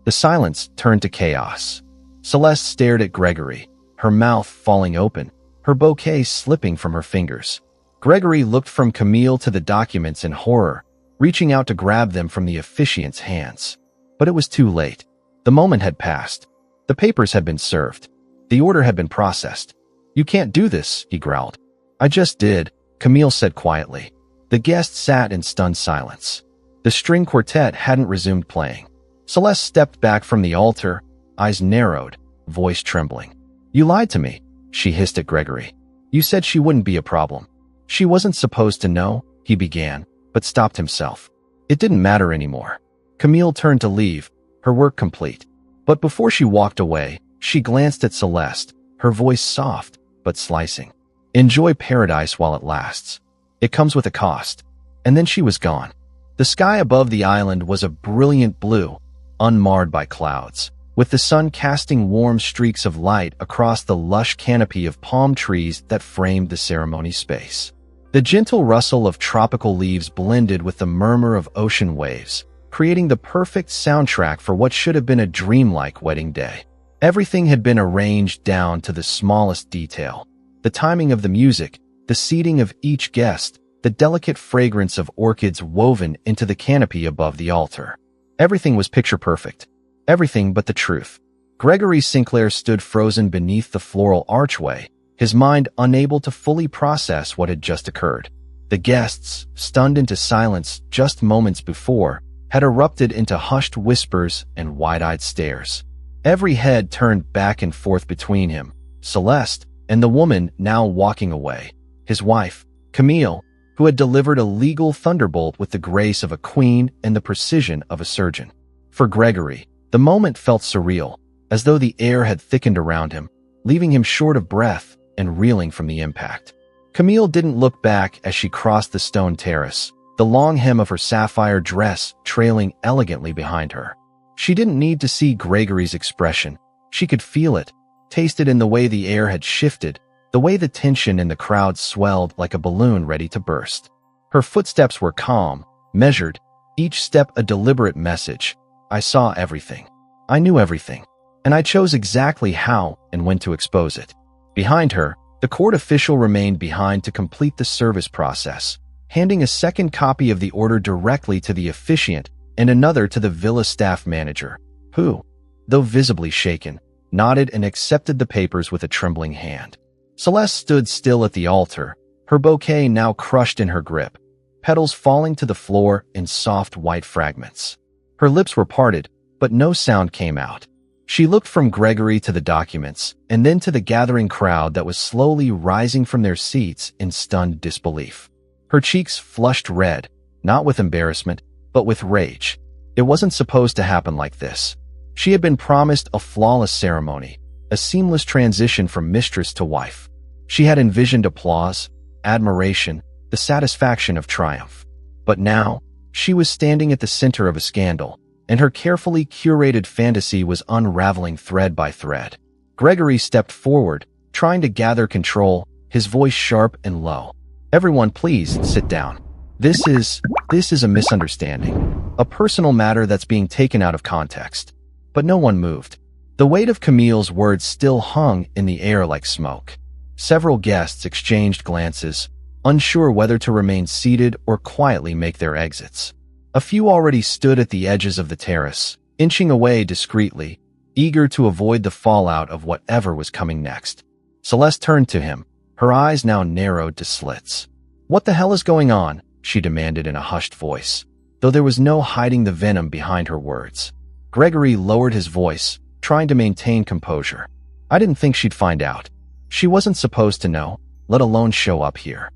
S1: The silence turned to chaos. Celeste stared at Gregory, her mouth falling open, her bouquet slipping from her fingers. Gregory looked from Camille to the documents in horror, reaching out to grab them from the officiant's hands. But it was too late. The moment had passed. The papers had been served. The order had been processed. "You can't do this," he growled. "I just did," Camille said quietly. The guests sat in stunned silence. The string quartet hadn't resumed playing. Celeste stepped back from the altar, eyes narrowed, voice trembling. "You lied to me," she hissed at Gregory. "You said she wouldn't be a problem." "She wasn't supposed to know," he began, but stopped himself. It didn't matter anymore. Camille turned to leave, her work complete. But before she walked away, she glanced at Celeste, her voice soft but slicing. "Enjoy paradise while it lasts. It comes with a cost." And then she was gone. The sky above the island was a brilliant blue, unmarred by clouds, with the sun casting warm streaks of light across the lush canopy of palm trees that framed the ceremony space. The gentle rustle of tropical leaves blended with the murmur of ocean waves, creating the perfect soundtrack for what should have been a dreamlike wedding day. Everything had been arranged down to the smallest detail. The timing of the music, the seating of each guest, the delicate fragrance of orchids woven into the canopy above the altar. Everything was picture perfect. Everything but the truth. Gregory Sinclair stood frozen beneath the floral archway, his mind unable to fully process what had just occurred. The guests, stunned into silence just moments before, had erupted into hushed whispers and wide-eyed stares. Every head turned back and forth between him, Celeste, and the woman now walking away, his wife, Camille, who had delivered a legal thunderbolt with the grace of a queen and the precision of a surgeon. For Gregory, the moment felt surreal, as though the air had thickened around him, leaving him short of breath and reeling from the impact. Camille didn't look back as she crossed the stone terrace, the long hem of her sapphire dress trailing elegantly behind her. She didn't need to see Gregory's expression. She could feel it, taste it in the way the air had shifted, the way the tension in the crowd swelled like a balloon ready to burst. Her footsteps were calm, measured, each step a deliberate message. "I saw everything. I knew everything. And I chose exactly how and when to expose it." Behind her, the court official remained behind to complete the service process, handing a second copy of the order directly to the officiant and another to the villa staff manager, who, though visibly shaken, nodded and accepted the papers with a trembling hand. Celeste stood still at the altar, her bouquet now crushed in her grip, petals falling to the floor in soft white fragments. Her lips were parted, but no sound came out. She looked from Gregory to the documents, and then to the gathering crowd that was slowly rising from their seats in stunned disbelief. Her cheeks flushed red, not with embarrassment, but with rage. It wasn't supposed to happen like this. She had been promised a flawless ceremony, a seamless transition from mistress to wife. She had envisioned applause, admiration, the satisfaction of triumph. But now, she was standing at the center of a scandal, and her carefully curated fantasy was unraveling thread by thread. Gregory stepped forward, trying to gather control, his voice sharp and low. "Everyone, please sit down. This is a misunderstanding, a personal matter that's being taken out of context." But no one moved. The weight of Camille's words still hung in the air like smoke. Several guests exchanged glances, unsure whether to remain seated or quietly make their exits. A few already stood at the edges of the terrace, inching away discreetly, eager to avoid the fallout of whatever was coming next. Celeste turned to him, her eyes now narrowed to slits. "What the hell is going on?" she demanded in a hushed voice, though there was no hiding the venom behind her words. Gregory lowered his voice, trying to maintain composure. "I didn't think she'd find out. She wasn't supposed to know, let alone show up here.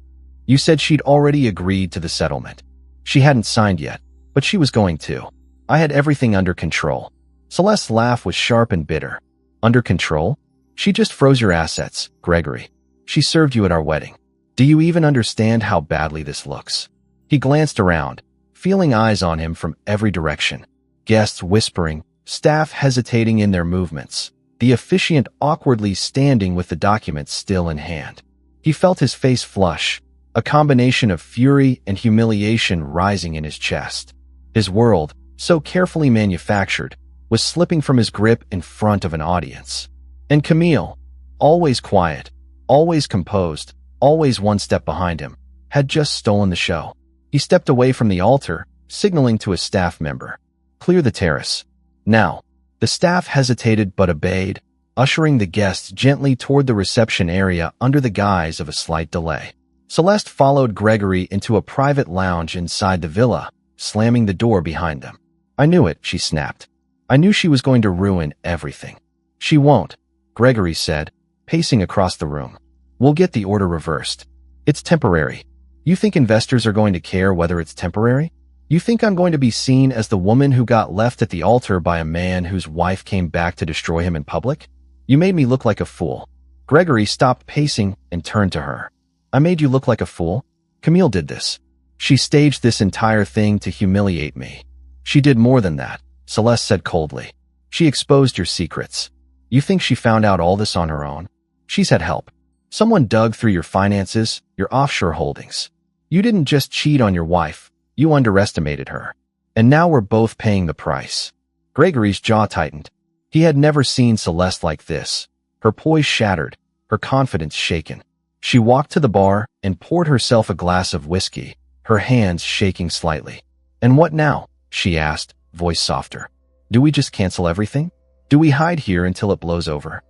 S1: You said she'd already agreed to the settlement. She hadn't signed yet, but she was going to. I had everything under control." Celeste's laugh was sharp and bitter. "Under control? She just froze your assets, Gregory. She served you at our wedding. Do you even understand how badly this looks?" He glanced around, feeling eyes on him from every direction. Guests whispering, staff hesitating in their movements, the officiant awkwardly standing with the documents still in hand. He felt his face flush, a combination of fury and humiliation rising in his chest. His world, so carefully manufactured, was slipping from his grip in front of an audience. And Camille, always quiet, always composed, always one step behind him, had just stolen the show. He stepped away from the altar, signaling to a staff member, "Clear the terrace." Now, the staff hesitated but obeyed, ushering the guests gently toward the reception area under the guise of a slight delay. Celeste followed Gregory into a private lounge inside the villa, slamming the door behind them. "I knew it," she snapped. "I knew she was going to ruin everything." "She won't," Gregory said, pacing across the room. "We'll get the order reversed. It's temporary. You think investors are going to care whether it's temporary? You think I'm going to be seen as the woman who got left at the altar by a man whose wife came back to destroy him in public? You made me look like a fool." Gregory stopped pacing and turned to her. "I made you look like a fool? Camille did this. She staged this entire thing to humiliate me." "She did more than that," Celeste said coldly. "She exposed your secrets. You think she found out all this on her own? She's had help. Someone dug through your finances, your offshore holdings. You didn't just cheat on your wife, you underestimated her. And now we're both paying the price." Gregory's jaw tightened. He had never seen Celeste like this, her poise shattered, her confidence shaken. She walked to the bar and poured herself a glass of whiskey, her hands shaking slightly. "And what now?" she asked, voice softer. "Do we just cancel everything? Do we hide here until it blows over?"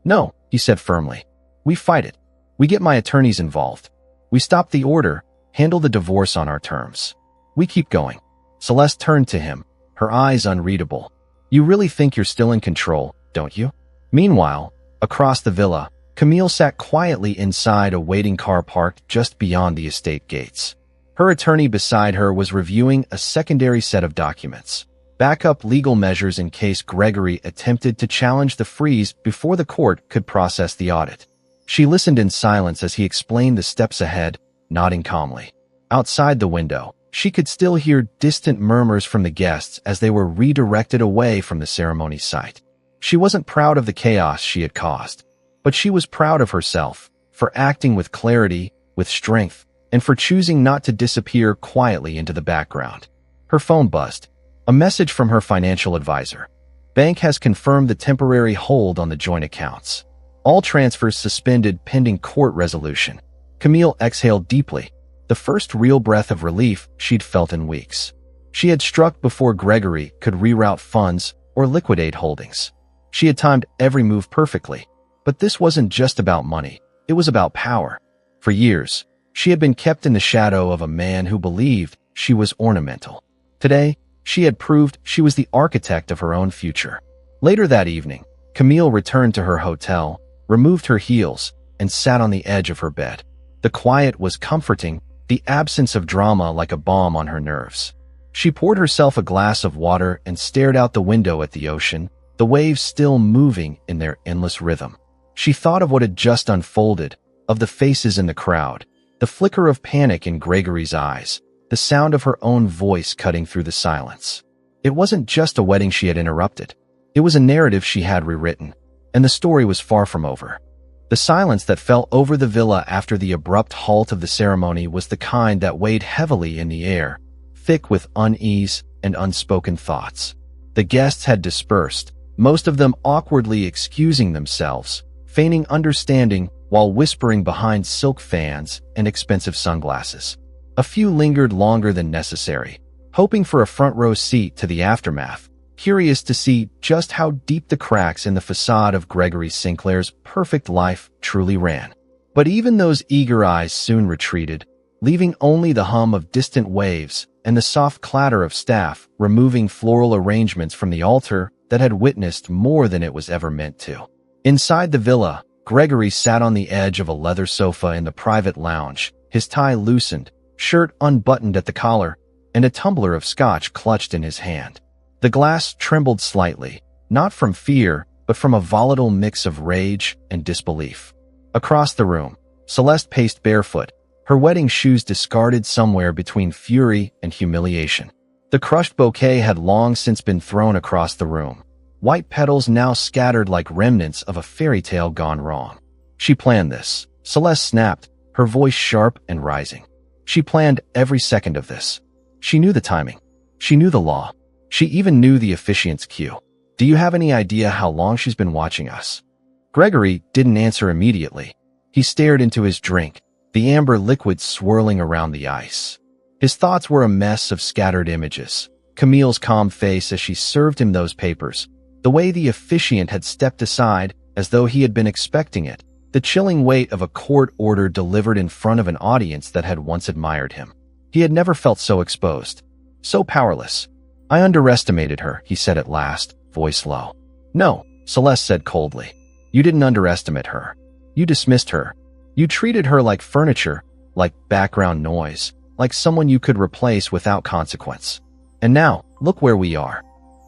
S1: "No," he said firmly. "We fight it. We get my attorneys involved. We stop the order, handle the divorce on our terms. We keep going." Celeste turned to him, her eyes unreadable. "You really think you're still in control, don't you?" Meanwhile, across the villa, Camille sat quietly inside a waiting car parked just beyond the estate gates. Her attorney beside her was reviewing a secondary set of documents, backup legal measures in case Gregory attempted to challenge the freeze before the court could process the audit. She listened in silence as he explained the steps ahead, nodding calmly. Outside the window, she could still hear distant murmurs from the guests as they were redirected away from the ceremony site. She wasn't proud of the chaos she had caused, but she was proud of herself for acting with clarity, with strength, and for choosing not to disappear quietly into the background. Her phone buzzed. A message from her financial advisor. "Bank has confirmed the temporary hold on the joint accounts. All transfers suspended pending court resolution." Camille exhaled deeply. the first real breath of relief she'd felt in weeks. She had struck before Gregory could reroute funds or liquidate holdings. She had timed every move perfectly. But this wasn't just about money. It was about power. For years, she had been kept in the shadow of a man who believed she was ornamental. Today, she had proved she was the architect of her own future. Later that evening, Camille returned to her hotel, removed her heels, and sat on the edge of her bed. The quiet was comforting, the absence of drama like a balm on her nerves. She poured herself a glass of water and stared out the window at the ocean, the waves still moving in their endless rhythm. She thought of what had just unfolded, of the faces in the crowd, the flicker of panic in Gregory's eyes, the sound of her own voice cutting through the silence. It wasn't just a wedding she had interrupted. It was a narrative she had rewritten, and the story was far from over. The silence that fell over the villa after the abrupt halt of the ceremony was the kind that weighed heavily in the air, thick with unease and unspoken thoughts. The guests had dispersed, most of them awkwardly excusing themselves, feigning understanding while whispering behind silk fans and expensive sunglasses. A few lingered longer than necessary, hoping for a front-row seat to the aftermath, curious to see just how deep the cracks in the facade of Gregory Sinclair's perfect life truly ran. But even those eager eyes soon retreated, leaving only the hum of distant waves and the soft clatter of staff removing floral arrangements from the altar that had witnessed more than it was ever meant to. Inside the villa, Gregory sat on the edge of a leather sofa in the private lounge, his tie loosened, shirt unbuttoned at the collar, and a tumbler of scotch clutched in his hand. The glass trembled slightly, not from fear, but from a volatile mix of rage and disbelief. Across the room, Celeste paced barefoot, her wedding shoes discarded somewhere between fury and humiliation. The crushed bouquet had long since been thrown across the room, white petals now scattered like remnants of a fairy tale gone wrong. She planned this, Celeste snapped, her voice sharp and rising. She planned every second of this. She knew the timing. She knew the law. She even knew the officiant's cue. Do you have any idea how long she's been watching us? Gregory didn't answer immediately. He stared into his drink, the amber liquid swirling around the ice. His thoughts were a mess of scattered images. Camille's calm face as she served him those papers, the way the officiant had stepped aside as though he had been expecting it, the chilling weight of a court order delivered in front of an audience that had once admired him. He had never felt so exposed, so powerless. I underestimated her, he said at last, voice low. No, Celeste said coldly. You didn't underestimate her. You dismissed her. You treated her like furniture, like background noise, like someone you could replace without consequence. And now, look where we are.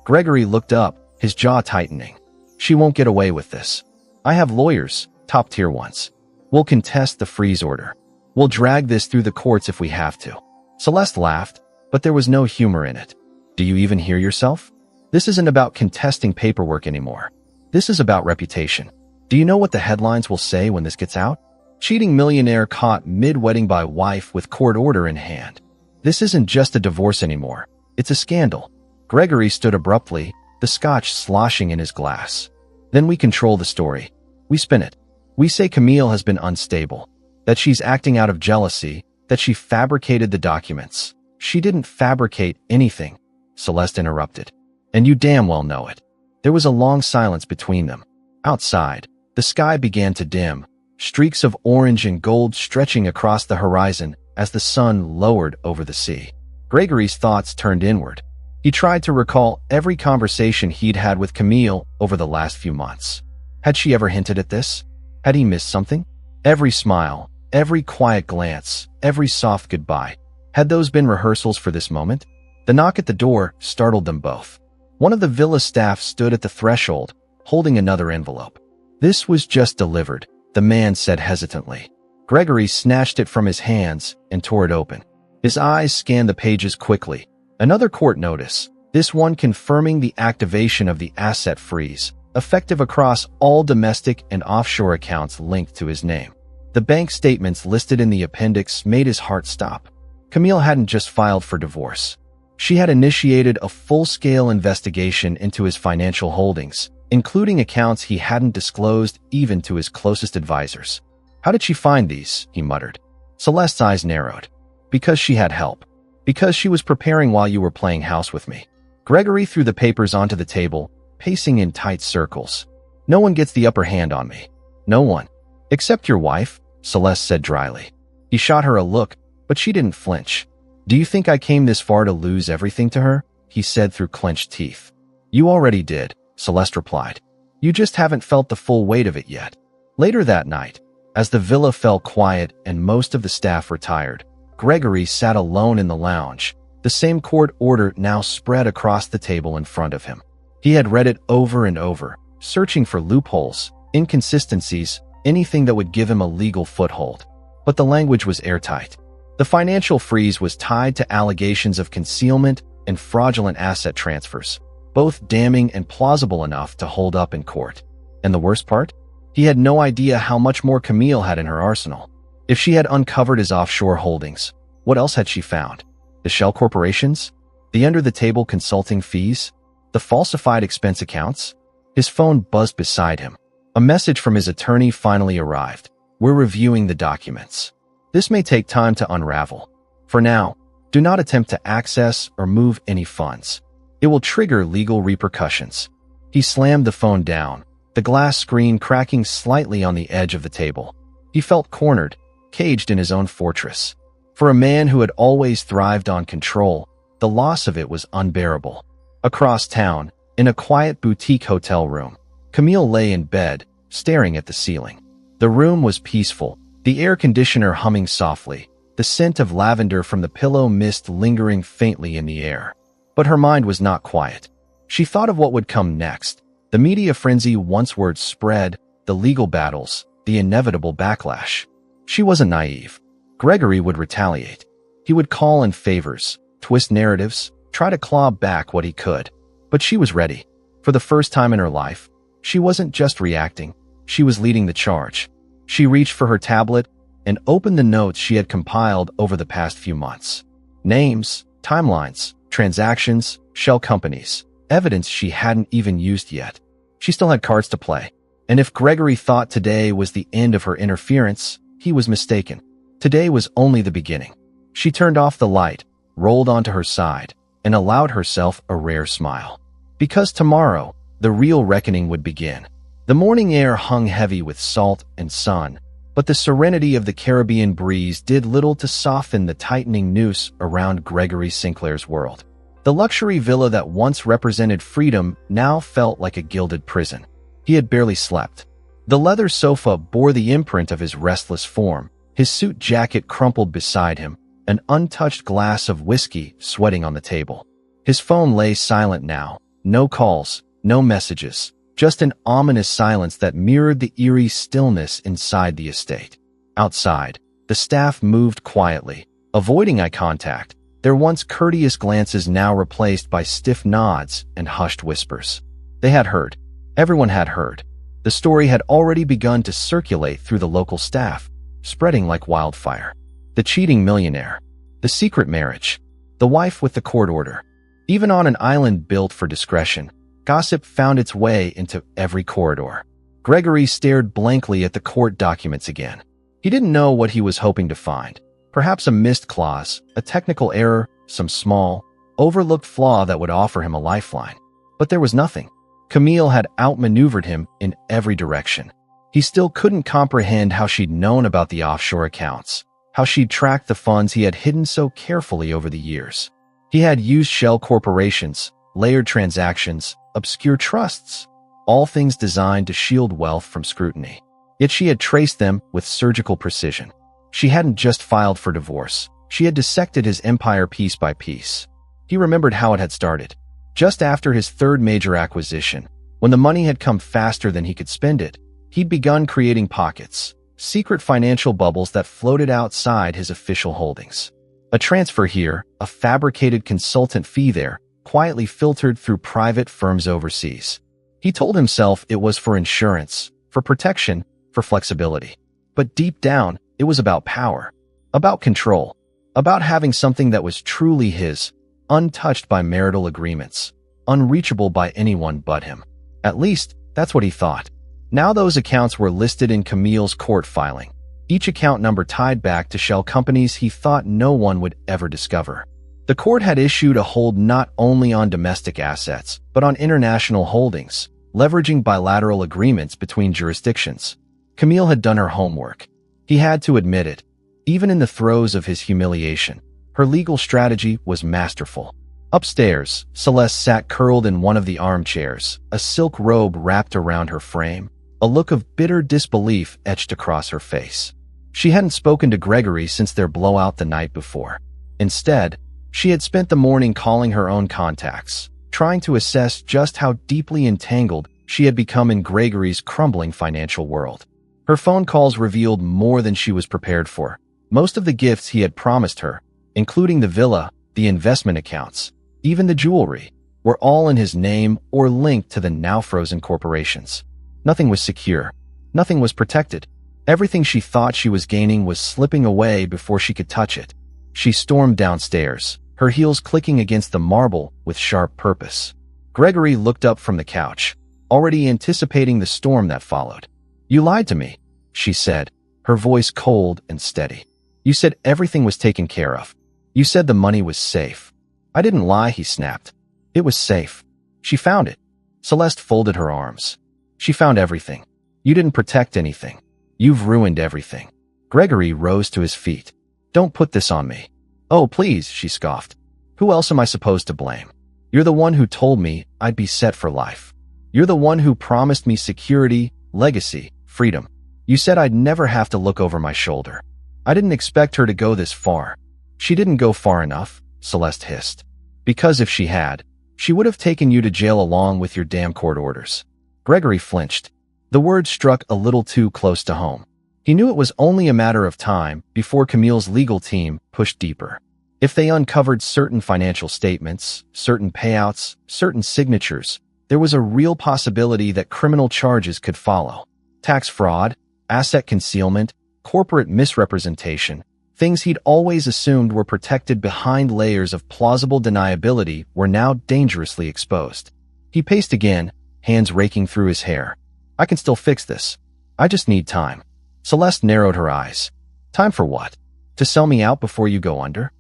S1: Gregory looked up, his jaw tightening. She won't get away with this. I have lawyers, top-tier ones. We'll contest the freeze order. We'll drag this through the courts if we have to. Celeste laughed, but there was no humor in it. Do you even hear yourself? This isn't about contesting paperwork anymore. This is about reputation. Do you know what the headlines will say when this gets out? Cheating millionaire caught mid-wedding by wife with court order in hand. This isn't just a divorce anymore. It's a scandal. Gregory stood abruptly, the scotch sloshing in his glass. Then we control the story. We spin it. We say Camille has been unstable, that she's acting out of jealousy, that she fabricated the documents. She didn't fabricate anything, Celeste interrupted. And you damn well know it. There was a long silence between them. Outside, the sky began to dim, streaks of orange and gold stretching across the horizon as the sun lowered over the sea. Gregory's thoughts turned inward. He tried to recall every conversation he'd had with Camille over the last few months. Had she ever hinted at this? Had he missed something? Every smile, every quiet glance, every soft goodbye. Had those been rehearsals for this moment? The knock at the door startled them both. One of the villa staff stood at the threshold, holding another envelope. This was just delivered, the man said hesitantly. Gregory snatched it from his hands and tore it open. His eyes scanned the pages quickly. Another court notice, this one confirming the activation of the asset freeze, effective across all domestic and offshore accounts linked to his name. The bank statements listed in the appendix made his heart stop. Camille hadn't just filed for divorce. She had initiated a full-scale investigation into his financial holdings, including accounts he hadn't disclosed even to his closest advisors. How did she find these? He muttered. Celeste's eyes narrowed. Because she had help. Because she was preparing while you were playing house with me. Gregory threw the papers onto the table, pacing in tight circles. No one gets the upper hand on me. No one. Except your wife, Celeste said dryly. He shot her a look, but she didn't flinch. Do you think I came this far to lose everything to her? He said through clenched teeth. You already did, Celeste replied. You just haven't felt the full weight of it yet. Later that night, as the villa fell quiet and most of the staff retired, Gregory sat alone in the lounge, the same court order now spread across the table in front of him. He had read it over and over, searching for loopholes, inconsistencies, anything that would give him a legal foothold. But the language was airtight. The financial freeze was tied to allegations of concealment and fraudulent asset transfers, both damning and plausible enough to hold up in court. And the worst part? He had no idea how much more Camille had in her arsenal. If she had uncovered his offshore holdings, what else had she found? The shell corporations? The under-the-table consulting fees? The falsified expense accounts? His phone buzzed beside him. A message from his attorney finally arrived. We're reviewing the documents. This may take time to unravel. For now, do not attempt to access or move any funds. It will trigger legal repercussions. He slammed the phone down, the glass screen cracking slightly on the edge of the table. He felt cornered, caged in his own fortress. For a man who had always thrived on control, the loss of it was unbearable. Across town, in a quiet boutique hotel room, Camille lay in bed, staring at the ceiling. The room was peaceful, the air conditioner humming softly, the scent of lavender from the pillow mist lingering faintly in the air. But her mind was not quiet. She thought of what would come next. The media frenzy once word spread, the legal battles, the inevitable backlash. She wasn't naive. Gregory would retaliate. He would call in favors, twist narratives, try to claw back what he could. But she was ready. For the first time in her life, she wasn't just reacting, she was leading the charge. She reached for her tablet and opened the notes she had compiled over the past few months. Names, timelines, transactions, shell companies, evidence she hadn't even used yet. She still had cards to play. And if Gregory thought today was the end of her interference, he was mistaken. Today was only the beginning. She turned off the light, rolled onto her side, and allowed herself a rare smile. Because tomorrow, the real reckoning would begin. The morning air hung heavy with salt and sun, but the serenity of the Caribbean breeze did little to soften the tightening noose around Gregory Sinclair's world. The luxury villa that once represented freedom now felt like a gilded prison. He had barely slept. The leather sofa bore the imprint of his restless form, his suit jacket crumpled beside him, an untouched glass of whiskey sweating on the table. His phone lay silent now, no calls, no messages. Just an ominous silence that mirrored the eerie stillness inside the estate. Outside, the staff moved quietly, avoiding eye contact, their once courteous glances now replaced by stiff nods and hushed whispers. They had heard. Everyone had heard. The story had already begun to circulate through the local staff, spreading like wildfire. The cheating millionaire. The secret marriage. The wife with the court order. Even on an island built for discretion, gossip found its way into every corridor. Gregory stared blankly at the court documents again. He didn't know what he was hoping to find. Perhaps a missed clause, a technical error, some small, overlooked flaw that would offer him a lifeline. But there was nothing. Camille had outmaneuvered him in every direction. He still couldn't comprehend how she'd known about the offshore accounts, how she'd tracked the funds he had hidden so carefully over the years. He had used shell corporations, layered transactions, obscure trusts, all things designed to shield wealth from scrutiny. Yet she had traced them with surgical precision. She hadn't just filed for divorce. She had dissected his empire piece by piece. He remembered how it had started. Just after his third major acquisition, when the money had come faster than he could spend it, he'd begun creating pockets, secret financial bubbles that floated outside his official holdings. A transfer here, a fabricated consultant fee there, quietly filtered through private firms overseas. He told himself it was for insurance, for protection, for flexibility. But deep down, it was about power, about control, about having something that was truly his, untouched by marital agreements, unreachable by anyone but him. At least, that's what he thought. Now those accounts were listed in Camille's court filing. each account number tied back to shell companies he thought no one would ever discover. The court had issued a hold not only on domestic assets, but on international holdings, leveraging bilateral agreements between jurisdictions. Camille had done her homework. He had to admit it. Even in the throes of his humiliation, her legal strategy was masterful. Upstairs, Celeste sat curled in one of the armchairs, a silk robe wrapped around her frame, a look of bitter disbelief etched across her face. She hadn't spoken to Gregory since their blowout the night before. Instead, she had spent the morning calling her own contacts, trying to assess just how deeply entangled she had become in Gregory's crumbling financial world. Her phone calls revealed more than she was prepared for. Most of the gifts he had promised her, including the villa, the investment accounts, even the jewelry, were all in his name or linked to the now-frozen corporations. Nothing was secure. Nothing was protected. Everything she thought she was gaining was slipping away before she could touch it. She stormed downstairs, her heels clicking against the marble with sharp purpose. Gregory looked up from the couch, already anticipating the storm that followed. "You lied to me," she said, her voice cold and steady. "You said everything was taken care of. You said the money was safe." "I didn't lie," he snapped. "It was safe. She found it." Celeste folded her arms. "She found everything. You didn't protect anything. You've ruined everything." Gregory rose to his feet. "Don't put this on me." "Oh, please," she scoffed. "Who else am I supposed to blame? You're the one who told me I'd be set for life. You're the one who promised me security, legacy, freedom. You said I'd never have to look over my shoulder. I didn't expect her to go this far." "She didn't go far enough," Celeste hissed. "Because if she had, she would have taken you to jail along with your damn court orders." Gregory flinched. The words struck a little too close to home. He knew it was only a matter of time before Camille's legal team pushed deeper. If they uncovered certain financial statements, certain payouts, certain signatures, there was a real possibility that criminal charges could follow. Tax fraud, asset concealment, corporate misrepresentation, things he'd always assumed were protected behind layers of plausible deniability were now dangerously exposed. He paced again, hands raking through his hair. "I can still fix this. I just need time." Celeste narrowed her eyes. "Time for what? To sell me out before you go under?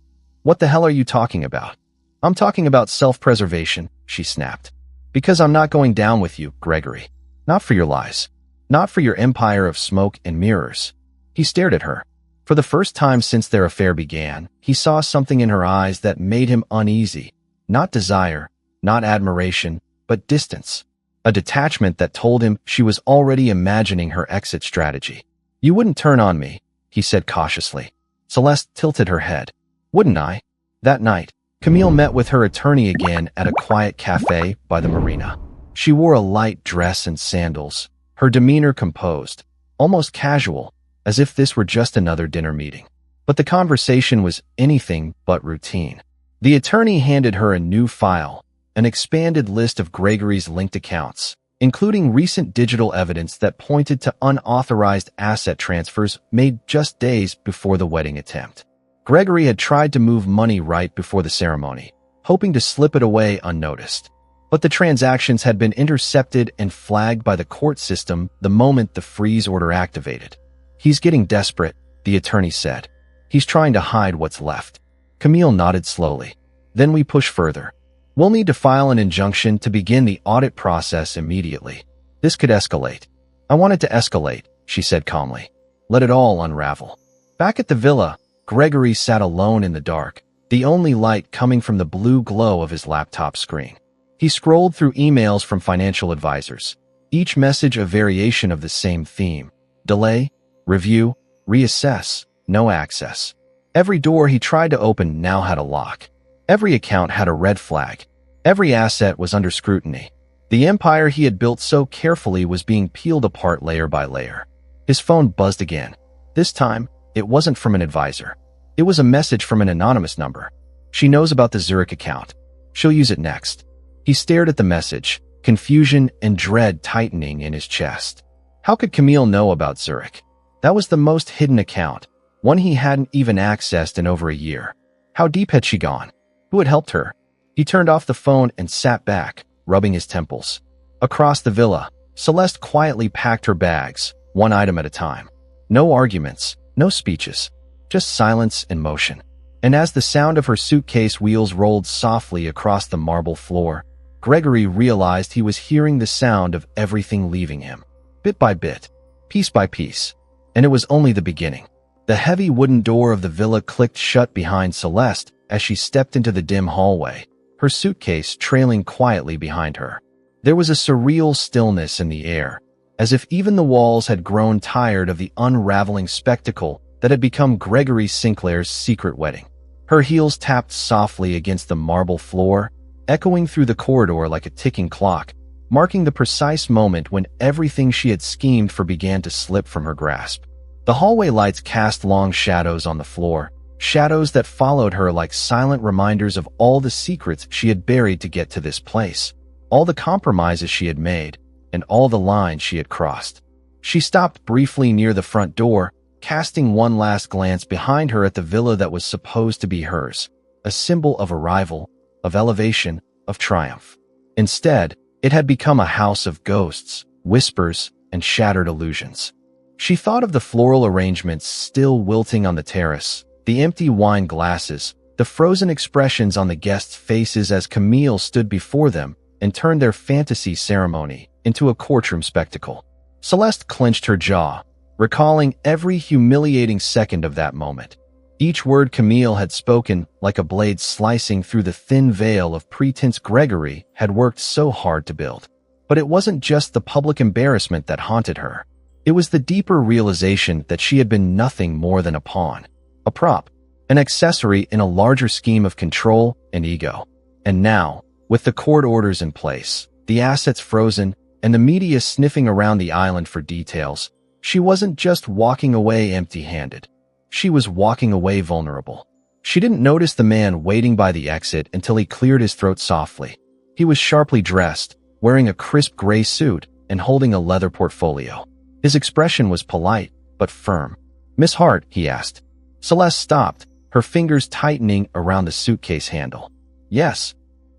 S1: What the hell are you talking about?" "I'm talking about self-preservation," she snapped. "Because I'm not going down with you, Gregory. Not for your lies. Not for your empire of smoke and mirrors." He stared at her. For the first time since their affair began, he saw something in her eyes that made him uneasy. Not desire, not admiration, but distance. A detachment that told him she was already imagining her exit strategy. "You wouldn't turn on me," he said cautiously. Celeste tilted her head. "Wouldn't I?" That night, Camille met with her attorney again at a quiet cafe by the marina. She wore a light dress and sandals, her demeanor composed, almost casual, as if this were just another dinner meeting. But the conversation was anything but routine. The attorney handed her a new file, an expanded list of Gregory's linked accounts, including recent digital evidence that pointed to unauthorized asset transfers made just days before the wedding attempt. Gregory had tried to move money right before the ceremony, hoping to slip it away unnoticed. But the transactions had been intercepted and flagged by the court system the moment the freeze order activated. "He's getting desperate," the attorney said. "He's trying to hide what's left." Camille nodded slowly. "Then we push further. We'll need to file an injunction to begin the audit process immediately. This could escalate." "I want it to escalate," she said calmly. "Let it all unravel." Back at the villa, Gregory sat alone in the dark, the only light coming from the blue glow of his laptop screen. He scrolled through emails from financial advisors, each message a variation of the same theme: delay, review, reassess, no access. Every door he tried to open now had a lock. Every account had a red flag. Every asset was under scrutiny. The empire he had built so carefully was being peeled apart layer by layer. His phone buzzed again. This time, it wasn't from an advisor. It was a message from an anonymous number. "She knows about the Zurich account. She'll use it next." He stared at the message, confusion and dread tightening in his chest. How could Camille know about Zurich? That was the most hidden account, one he hadn't even accessed in over a year. How deep had she gone? Who had helped her? He turned off the phone and sat back, rubbing his temples. Across the villa, Celeste quietly packed her bags, one item at a time. No arguments, no speeches, just silence and motion. And as the sound of her suitcase wheels rolled softly across the marble floor, Gregory realized he was hearing the sound of everything leaving him, bit by bit, piece by piece. And it was only the beginning. The heavy wooden door of the villa clicked shut behind Celeste as she stepped into the dim hallway, her suitcase trailing quietly behind her. There was a surreal stillness in the air, as if even the walls had grown tired of the unraveling spectacle that had become Gregory Sinclair's secret wedding. Her heels tapped softly against the marble floor, echoing through the corridor like a ticking clock, marking the precise moment when everything she had schemed for began to slip from her grasp. The hallway lights cast long shadows on the floor, shadows that followed her like silent reminders of all the secrets she had buried to get to this place, all the compromises she had made, and all the lines she had crossed. She stopped briefly near the front door, casting one last glance behind her at the villa that was supposed to be hers, a symbol of arrival, of elevation, of triumph. Instead, it had become a house of ghosts, whispers, and shattered illusions. She thought of the floral arrangements still wilting on the terrace, the empty wine glasses, the frozen expressions on the guests' faces as Camille stood before them and turned their fantasy ceremony into a courtroom spectacle. Celeste clenched her jaw, recalling every humiliating second of that moment. Each word Camille had spoken like a blade slicing through the thin veil of pretense Gregory had worked so hard to build. But it wasn't just the public embarrassment that haunted her. It was the deeper realization that she had been nothing more than a pawn, a prop, an accessory in a larger scheme of control and ego. And now, with the court orders in place, the assets frozen, and the media sniffing around the island for details, she wasn't just walking away empty-handed. She was walking away vulnerable. She didn't notice the man waiting by the exit until he cleared his throat softly. He was sharply dressed, wearing a crisp gray suit and holding a leather portfolio. His expression was polite, but firm. "Miss Hart," he asked. Celeste stopped, her fingers tightening around the suitcase handle. "Yes.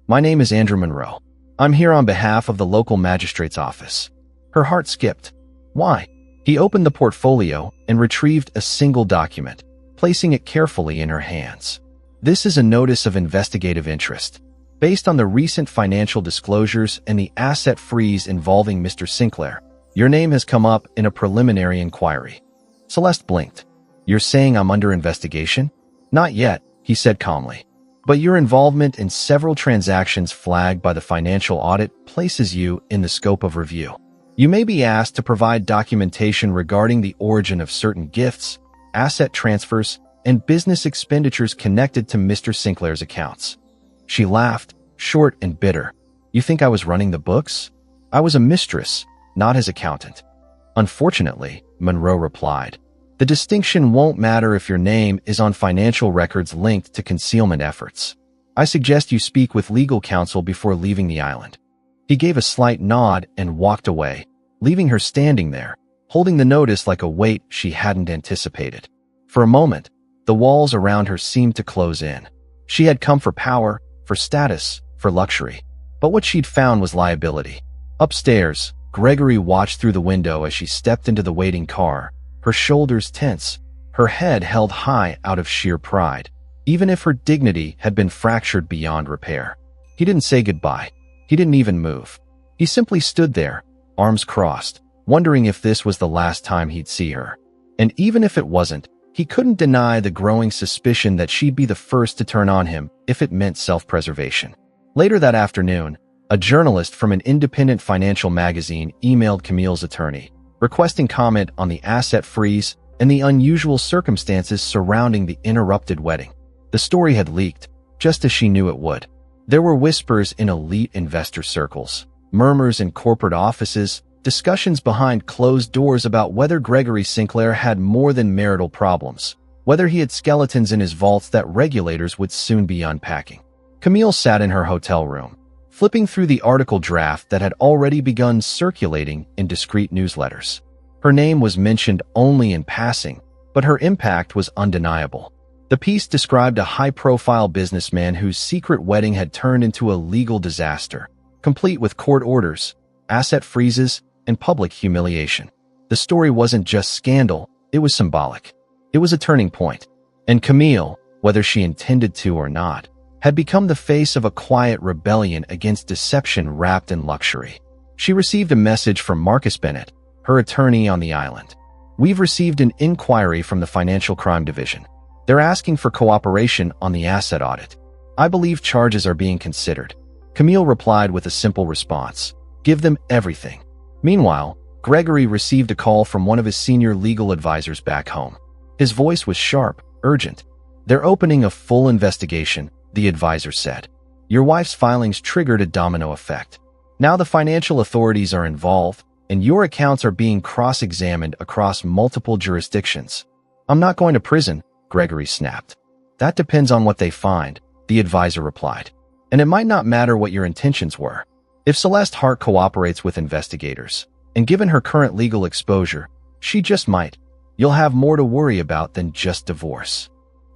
S1: My name is Andrew Monroe. I'm here on behalf of the local magistrate's office." Her heart skipped. "Why?" He opened the portfolio and retrieved a single document, placing it carefully in her hands. "This is a notice of investigative interest. Based on the recent financial disclosures and the asset freeze involving Mr. Sinclair, your name has come up in a preliminary inquiry." Celeste blinked. "You're saying I'm under investigation?" "Not yet," he said calmly. "But your involvement in several transactions flagged by the financial audit places you in the scope of review. You may be asked to provide documentation regarding the origin of certain gifts, asset transfers, and business expenditures connected to Mr. Sinclair's accounts." She laughed, short and bitter. "You think I was running the books? I was a mistress, not his accountant." "Unfortunately," Monroe replied, "the distinction won't matter if your name is on financial records linked to concealment efforts. I suggest you speak with legal counsel before leaving the island." He gave a slight nod and walked away, leaving her standing there, holding the notice like a weight she hadn't anticipated. For a moment, the walls around her seemed to close in. She had come for power, for status, for luxury. But what she'd found was liability. Upstairs, Gregory watched through the window as she stepped into the waiting car, her shoulders tense, her head held high out of sheer pride, even if her dignity had been fractured beyond repair. He didn't say goodbye. He didn't even move. He simply stood there, arms crossed, wondering if this was the last time he'd see her. And even if it wasn't, he couldn't deny the growing suspicion that she'd be the first to turn on him if it meant self-preservation. Later that afternoon, a journalist from an independent financial magazine emailed Camille's attorney, requesting comment on the asset freeze and the unusual circumstances surrounding the interrupted wedding. The story had leaked, just as she knew it would. There were whispers in elite investor circles, murmurs in corporate offices, discussions behind closed doors about whether Gregory Sinclair had more than marital problems, whether he had skeletons in his vaults that regulators would soon be unpacking. Camille sat in her hotel room, flipping through the article draft that had already begun circulating in discreet newsletters. Her name was mentioned only in passing, but her impact was undeniable. The piece described a high-profile businessman whose secret wedding had turned into a legal disaster, complete with court orders, asset freezes, and public humiliation. The story wasn't just scandal, it was symbolic. It was a turning point. And Camille, whether she intended to or not, had become the face of a quiet rebellion against deception wrapped in luxury. She received a message from Marcus Bennett, her attorney on the island. "We've received an inquiry from the Financial Crime Division. They're asking for cooperation on the asset audit. I believe charges are being considered." Camille replied with a simple response: "Give them everything." Meanwhile, Gregory received a call from one of his senior legal advisors back home. His voice was sharp, urgent. "They're opening a full investigation," the advisor said. "Your wife's filings triggered a domino effect. Now the financial authorities are involved, and your accounts are being cross-examined across multiple jurisdictions." "I'm not going to prison," Gregory snapped. "That depends on what they find," the advisor replied. "And it might not matter what your intentions were. If Celeste Hart cooperates with investigators, and given her current legal exposure, she just might. You'll have more to worry about than just divorce."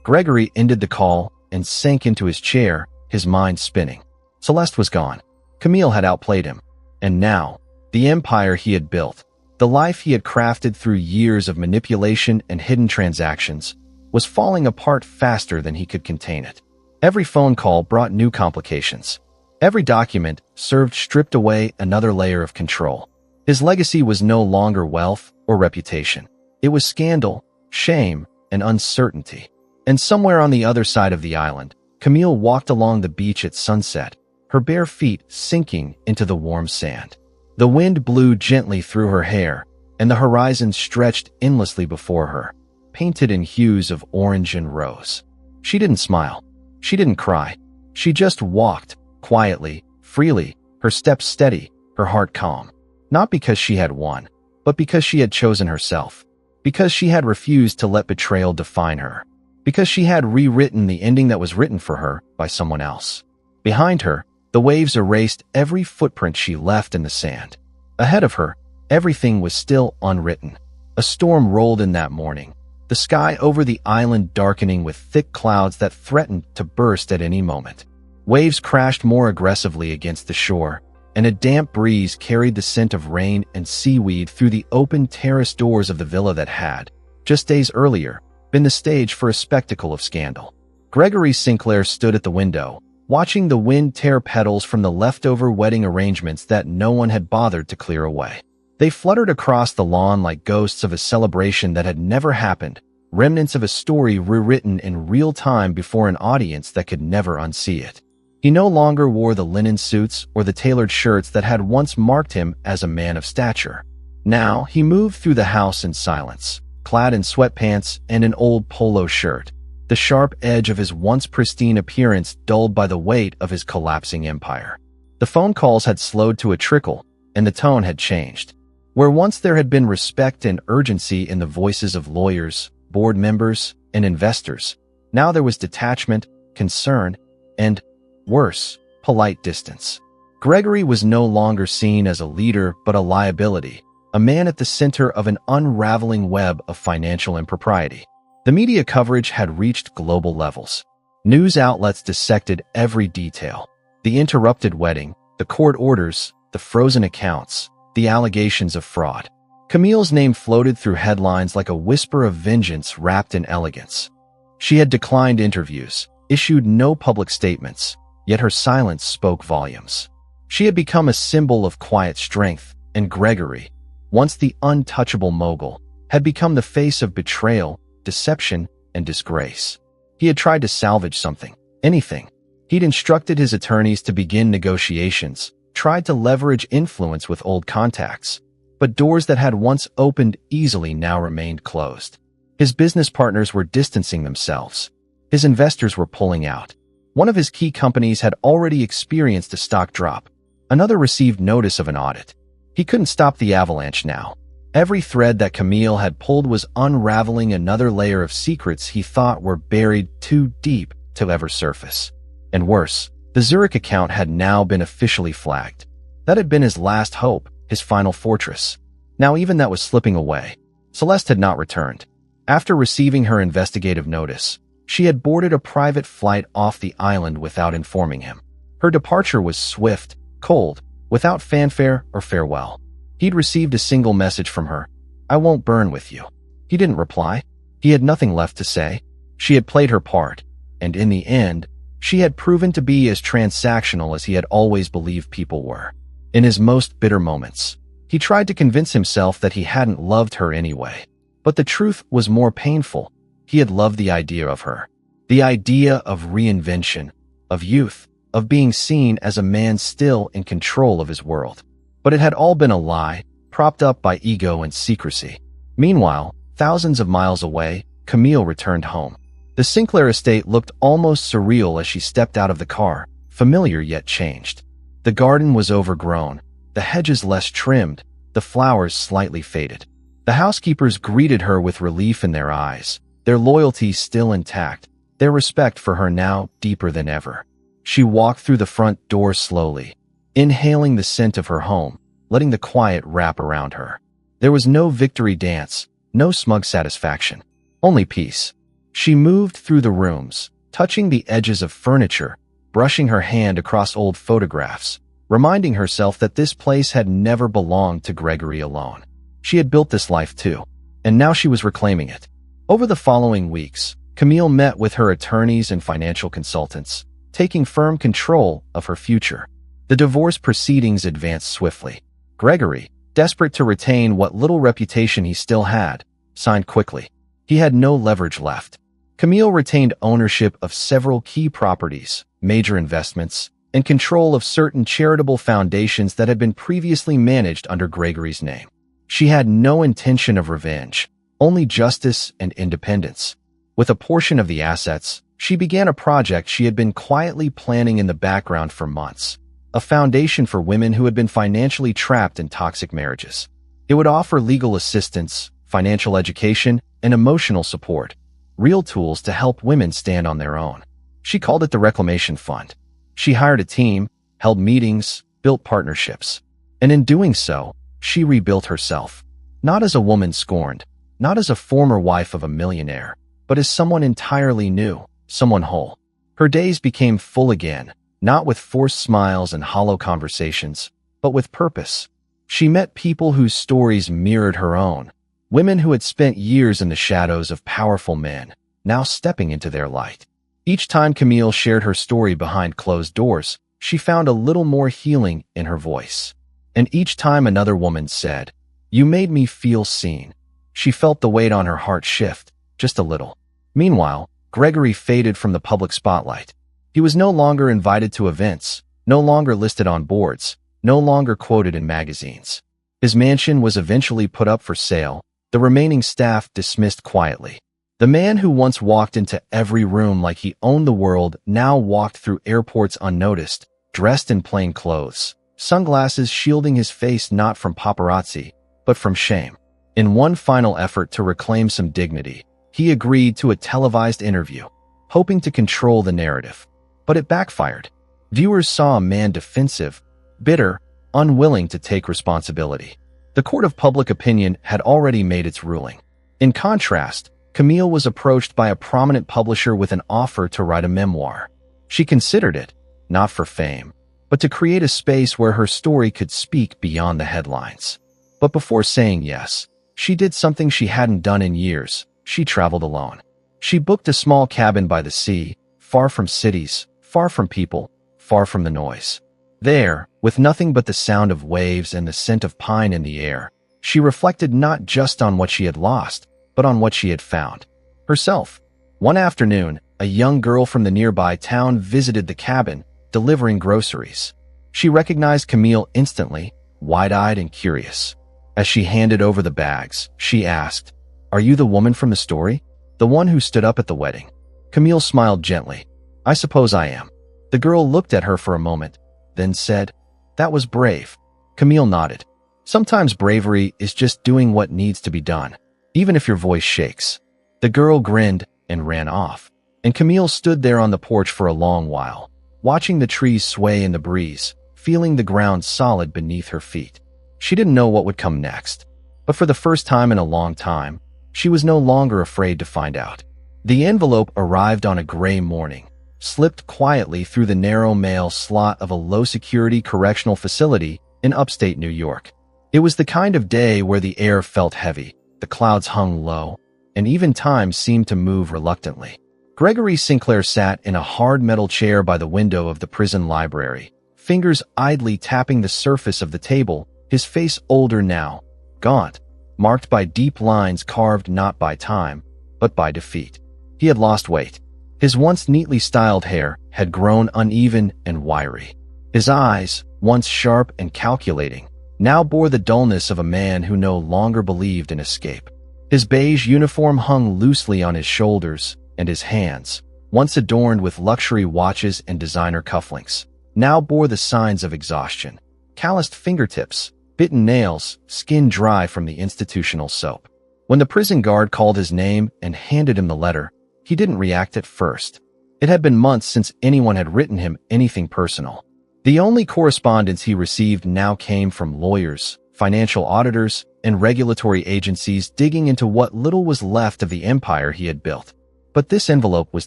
S1: Gregory ended the call and sank into his chair, his mind spinning. Celeste was gone. Camille had outplayed him. And now, the empire he had built, the life he had crafted through years of manipulation and hidden transactions, was falling apart faster than he could contain it. Every phone call brought new complications. Every document served stripped away another layer of control. His legacy was no longer wealth or reputation. It was scandal, shame, and uncertainty. And somewhere on the other side of the island, Camille walked along the beach at sunset, her bare feet sinking into the warm sand. The wind blew gently through her hair, and the horizon stretched endlessly before her, painted in hues of orange and rose. She didn't smile. She didn't cry. She just walked, quietly, freely, her steps steady, her heart calm. Not because she had won, but because she had chosen herself. Because she had refused to let betrayal define her. Because she had rewritten the ending that was written for her by someone else. Behind her, the waves erased every footprint she left in the sand. Ahead of her, everything was still unwritten. A storm rolled in that morning, the sky over the island darkening with thick clouds that threatened to burst at any moment. Waves crashed more aggressively against the shore, and a damp breeze carried the scent of rain and seaweed through the open terrace doors of the villa that had, just days earlier, been the stage for a spectacle of scandal. Gregory Sinclair stood at the window, watching the wind tear petals from the leftover wedding arrangements that no one had bothered to clear away. They fluttered across the lawn like ghosts of a celebration that had never happened, remnants of a story rewritten in real time before an audience that could never unsee it. He no longer wore the linen suits or the tailored shirts that had once marked him as a man of stature. Now he moved through the house in silence, clad in sweatpants and an old polo shirt, the sharp edge of his once pristine appearance dulled by the weight of his collapsing empire. The phone calls had slowed to a trickle, and the tone had changed. Where once there had been respect and urgency in the voices of lawyers, board members, and investors, now there was detachment, concern, and, worse, polite distance. Gregory was no longer seen as a leader but a liability, a man at the center of an unraveling web of financial impropriety. The media coverage had reached global levels. News outlets dissected every detail: the interrupted wedding, the court orders, the frozen accounts, the allegations of fraud. Camille's name floated through headlines like a whisper of vengeance wrapped in elegance. She had declined interviews, issued no public statements, yet her silence spoke volumes. She had become a symbol of quiet strength, and Gregory, once the untouchable mogul, had become the face of betrayal, deception, and disgrace. He had tried to salvage something, anything. He'd instructed his attorneys to begin negotiations, tried to leverage influence with old contacts, but doors that had once opened easily now remained closed. His business partners were distancing themselves. His investors were pulling out. One of his key companies had already experienced a stock drop. Another received notice of an audit. He couldn't stop the avalanche now. Every thread that Camille had pulled was unraveling another layer of secrets he thought were buried too deep to ever surface. And worse, the Zurich account had now been officially flagged. That had been his last hope, his final fortress. Now even that was slipping away. Celeste had not returned. After receiving her investigative notice, she had boarded a private flight off the island without informing him. Her departure was swift, cold, without fanfare or farewell. He'd received a single message from her: "I won't burn with you." He didn't reply. He had nothing left to say. She had played her part, and in the end, she had proven to be as transactional as he had always believed people were. In his most bitter moments, he tried to convince himself that he hadn't loved her anyway. But the truth was more painful. He had loved the idea of her. The idea of reinvention, of youth, of being seen as a man still in control of his world. But it had all been a lie, propped up by ego and secrecy. Meanwhile, thousands of miles away, Camille returned home. The Sinclair estate looked almost surreal as she stepped out of the car, familiar yet changed. The garden was overgrown, the hedges less trimmed, the flowers slightly faded. The housekeepers greeted her with relief in their eyes, their loyalty still intact, their respect for her now deeper than ever. She walked through the front door slowly, inhaling the scent of her home, letting the quiet wrap around her. There was no victory dance, no smug satisfaction, only peace. She moved through the rooms, touching the edges of furniture, brushing her hand across old photographs, reminding herself that this place had never belonged to Gregory alone. She had built this life too, and now she was reclaiming it. Over the following weeks, Camille met with her attorneys and financial consultants, taking firm control of her future. The divorce proceedings advanced swiftly. Gregory, desperate to retain what little reputation he still had, signed quickly. He had no leverage left. Camille retained ownership of several key properties, major investments, and control of certain charitable foundations that had been previously managed under Gregory's name. She had no intention of revenge, only justice and independence. With a portion of the assets, she began a project she had been quietly planning in the background for months, a foundation for women who had been financially trapped in toxic marriages. It would offer legal assistance, financial education, and emotional support, real tools to help women stand on their own. She called it the Reclamation Fund. She hired a team, held meetings, built partnerships, and in doing so, she rebuilt herself. Not as a woman scorned, not as a former wife of a millionaire, but as someone entirely new, someone whole. Her days became full again, not with forced smiles and hollow conversations, but with purpose. She met people whose stories mirrored her own, women who had spent years in the shadows of powerful men, now stepping into their light. Each time Camille shared her story behind closed doors, she found a little more healing in her voice. And each time another woman said, "You made me feel seen," she felt the weight on her heart shift, just a little. Meanwhile, Gregory faded from the public spotlight. He was no longer invited to events, no longer listed on boards, no longer quoted in magazines. His mansion was eventually put up for sale, the remaining staff dismissed quietly. The man who once walked into every room like he owned the world now walked through airports unnoticed, dressed in plain clothes, sunglasses shielding his face not from paparazzi, but from shame. In one final effort to reclaim some dignity, he agreed to a televised interview, hoping to control the narrative. But it backfired. Viewers saw a man defensive, bitter, unwilling to take responsibility. The court of public opinion had already made its ruling. In contrast, Camille was approached by a prominent publisher with an offer to write a memoir. She considered it, not for fame, but to create a space where her story could speak beyond the headlines. But before saying yes, she did something she hadn't done in years. She traveled alone. She booked a small cabin by the sea, far from cities, far from people, far from the noise. There, with nothing but the sound of waves and the scent of pine in the air, she reflected not just on what she had lost, but on what she had found. Herself. One afternoon, a young girl from the nearby town visited the cabin, delivering groceries. She recognized Camille instantly, wide-eyed and curious. As she handed over the bags, she asked, "Are you the woman from the story? The one who stood up at the wedding?" Camille smiled gently. "I suppose I am." The girl looked at her for a moment, then said, "That was brave." Camille nodded. Sometimes bravery is just doing what needs to be done, even if your voice shakes. The girl grinned and ran off, and Camille stood there on the porch for a long while, watching the trees sway in the breeze, feeling the ground solid beneath her feet. She didn't know what would come next, but for the first time in a long time, she was no longer afraid to find out. The envelope arrived on a gray morning, slipped quietly through the narrow mail slot of a low-security correctional facility in upstate New York. It was the kind of day where the air felt heavy, the clouds hung low, and even time seemed to move reluctantly. Gregory Sinclair sat in a hard metal chair by the window of the prison library, fingers idly tapping the surface of the table, his face older now, gaunt, marked by deep lines carved not by time, but by defeat. He had lost weight. His once neatly styled hair had grown uneven and wiry. His eyes, once sharp and calculating, now bore the dullness of a man who no longer believed in escape. His beige uniform hung loosely on his shoulders, and his hands, once adorned with luxury watches and designer cufflinks, now bore the signs of exhaustion. Calloused fingertips, bitten nails, skin dry from the institutional soap. When the prison guard called his name and handed him the letter, he didn't react at first. It had been months since anyone had written him anything personal. The only correspondence he received now came from lawyers, financial auditors, and regulatory agencies digging into what little was left of the empire he had built. But this envelope was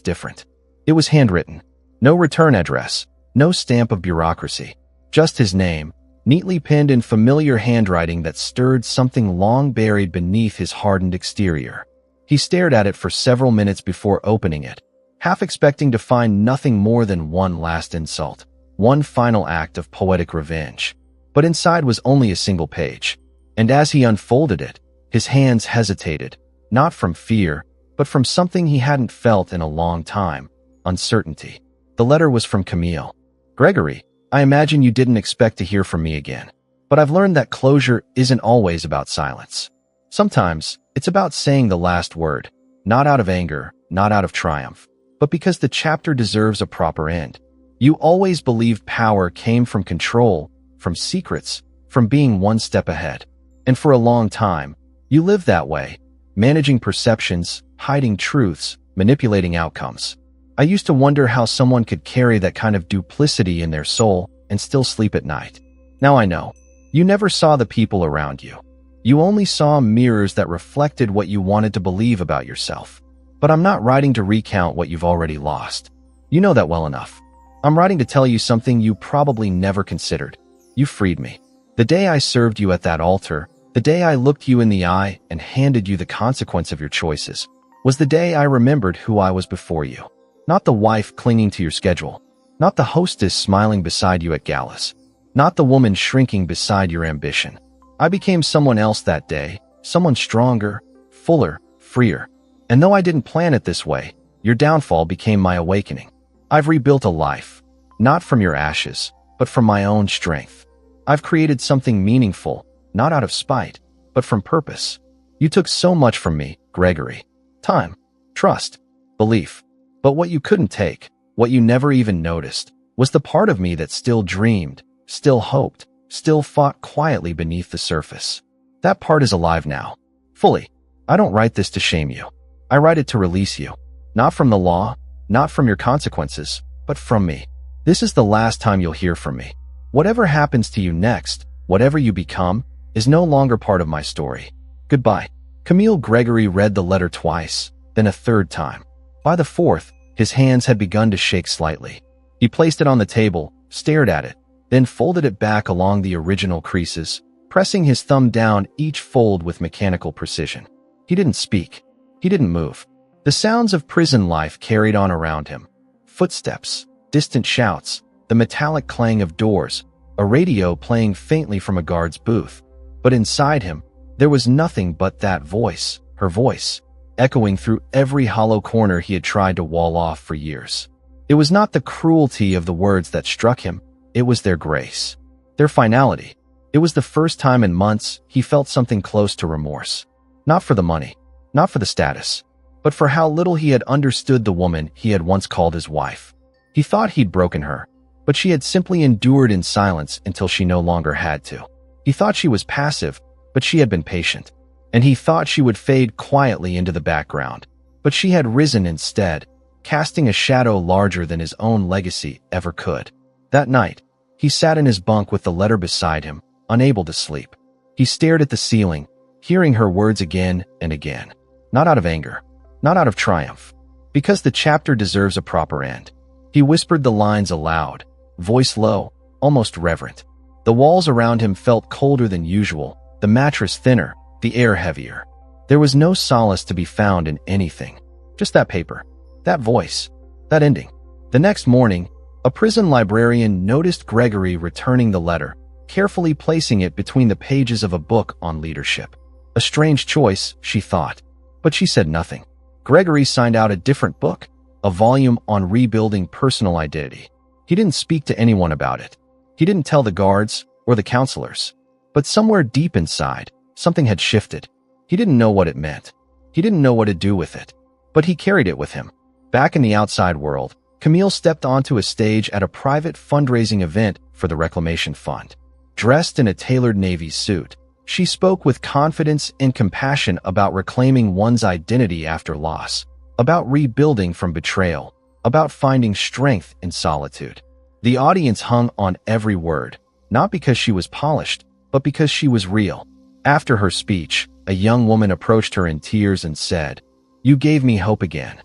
S1: different. It was handwritten. No return address, no stamp of bureaucracy. Just his name, neatly penned in familiar handwriting that stirred something long buried beneath his hardened exterior. He stared at it for several minutes before opening it, half expecting to find nothing more than one last insult, one final act of poetic revenge. But inside was only a single page, and as he unfolded it, his hands hesitated, not from fear, but from something he hadn't felt in a long time, uncertainty. The letter was from Camille. "Gregory, I imagine you didn't expect to hear from me again, but I've learned that closure isn't always about silence. Sometimes, it's about saying the last word, not out of anger, not out of triumph, but because the chapter deserves a proper end. You always believed power came from control, from secrets, from being one step ahead. And for a long time, you lived that way, managing perceptions, hiding truths, manipulating outcomes. I used to wonder how someone could carry that kind of duplicity in their soul and still sleep at night. Now I know. You never saw the people around you. You only saw mirrors that reflected what you wanted to believe about yourself. But I'm not writing to recount what you've already lost. You know that well enough. I'm writing to tell you something you probably never considered. You freed me. The day I served you at that altar, the day I looked you in the eye and handed you the consequence of your choices, was the day I remembered who I was before you. Not the wife clinging to your schedule, not the hostess smiling beside you at galas, not the woman shrinking beside your ambition. I became someone else that day, someone stronger, fuller, freer. And though I didn't plan it this way, your downfall became my awakening. I've rebuilt a life, not from your ashes, but from my own strength. I've created something meaningful, not out of spite, but from purpose. You took so much from me, Gregory. Time, trust, belief. But what you couldn't take, what you never even noticed, was the part of me that still dreamed, still hoped, still fought quietly beneath the surface. That part is alive now, fully. I don't write this to shame you. I write it to release you. Not from the law, not from your consequences, but from me. This is the last time you'll hear from me. Whatever happens to you next, whatever you become, is no longer part of my story. Goodbye. Camille Gregory read the letter twice, then a third time. By the fourth, his hands had begun to shake slightly. He placed it on the table, stared at it, then folded it back along the original creases, pressing his thumb down each fold with mechanical precision. He didn't speak. He didn't move. The sounds of prison life carried on around him. Footsteps, distant shouts, the metallic clang of doors, a radio playing faintly from a guard's booth. But inside him, there was nothing but that voice, her voice, echoing through every hollow corner he had tried to wall off for years. It was not the cruelty of the words that struck him, it was their grace, their finality. It was the first time in months he felt something close to remorse. Not for the money, not for the status, but for how little he had understood the woman he had once called his wife. He thought he'd broken her, but she had simply endured in silence until she no longer had to. He thought she was passive, but she had been patient. And he thought she would fade quietly into the background, but she had risen instead, casting a shadow larger than his own legacy ever could. That night, he sat in his bunk with the letter beside him, unable to sleep. He stared at the ceiling, hearing her words again and again. Not out of anger, not out of triumph, because the chapter deserves a proper end. He whispered the lines aloud, voice low, almost reverent. The walls around him felt colder than usual, the mattress thinner, the air heavier. There was no solace to be found in anything. Just that paper, that voice, that ending. The next morning, a prison librarian noticed Gregory returning the letter, carefully placing it between the pages of a book on leadership. A strange choice, she thought, but she said nothing. Gregory signed out a different book, a volume on rebuilding personal identity. He didn't speak to anyone about it. He didn't tell the guards or the counselors. But somewhere deep inside, something had shifted. He didn't know what it meant. He didn't know what to do with it. But he carried it with him. Back in the outside world, Camille stepped onto a stage at a private fundraising event for the Reclamation Fund. Dressed in a tailored navy suit, she spoke with confidence and compassion about reclaiming one's identity after loss, about rebuilding from betrayal, about finding strength in solitude. The audience hung on every word, not because she was polished, but because she was real. After her speech, a young woman approached her in tears and said, "You gave me hope again."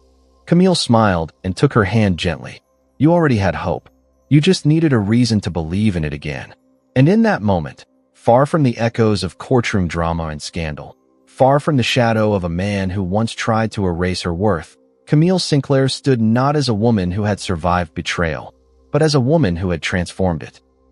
S1: Camille smiled and took her hand gently. "You already had hope. You just needed a reason to believe in it again." And in that moment, far from the echoes of courtroom drama and scandal, far from the shadow of a man who once tried to erase her worth, Camille Sinclair stood not as a woman who had survived betrayal, but as a woman who had transformed it.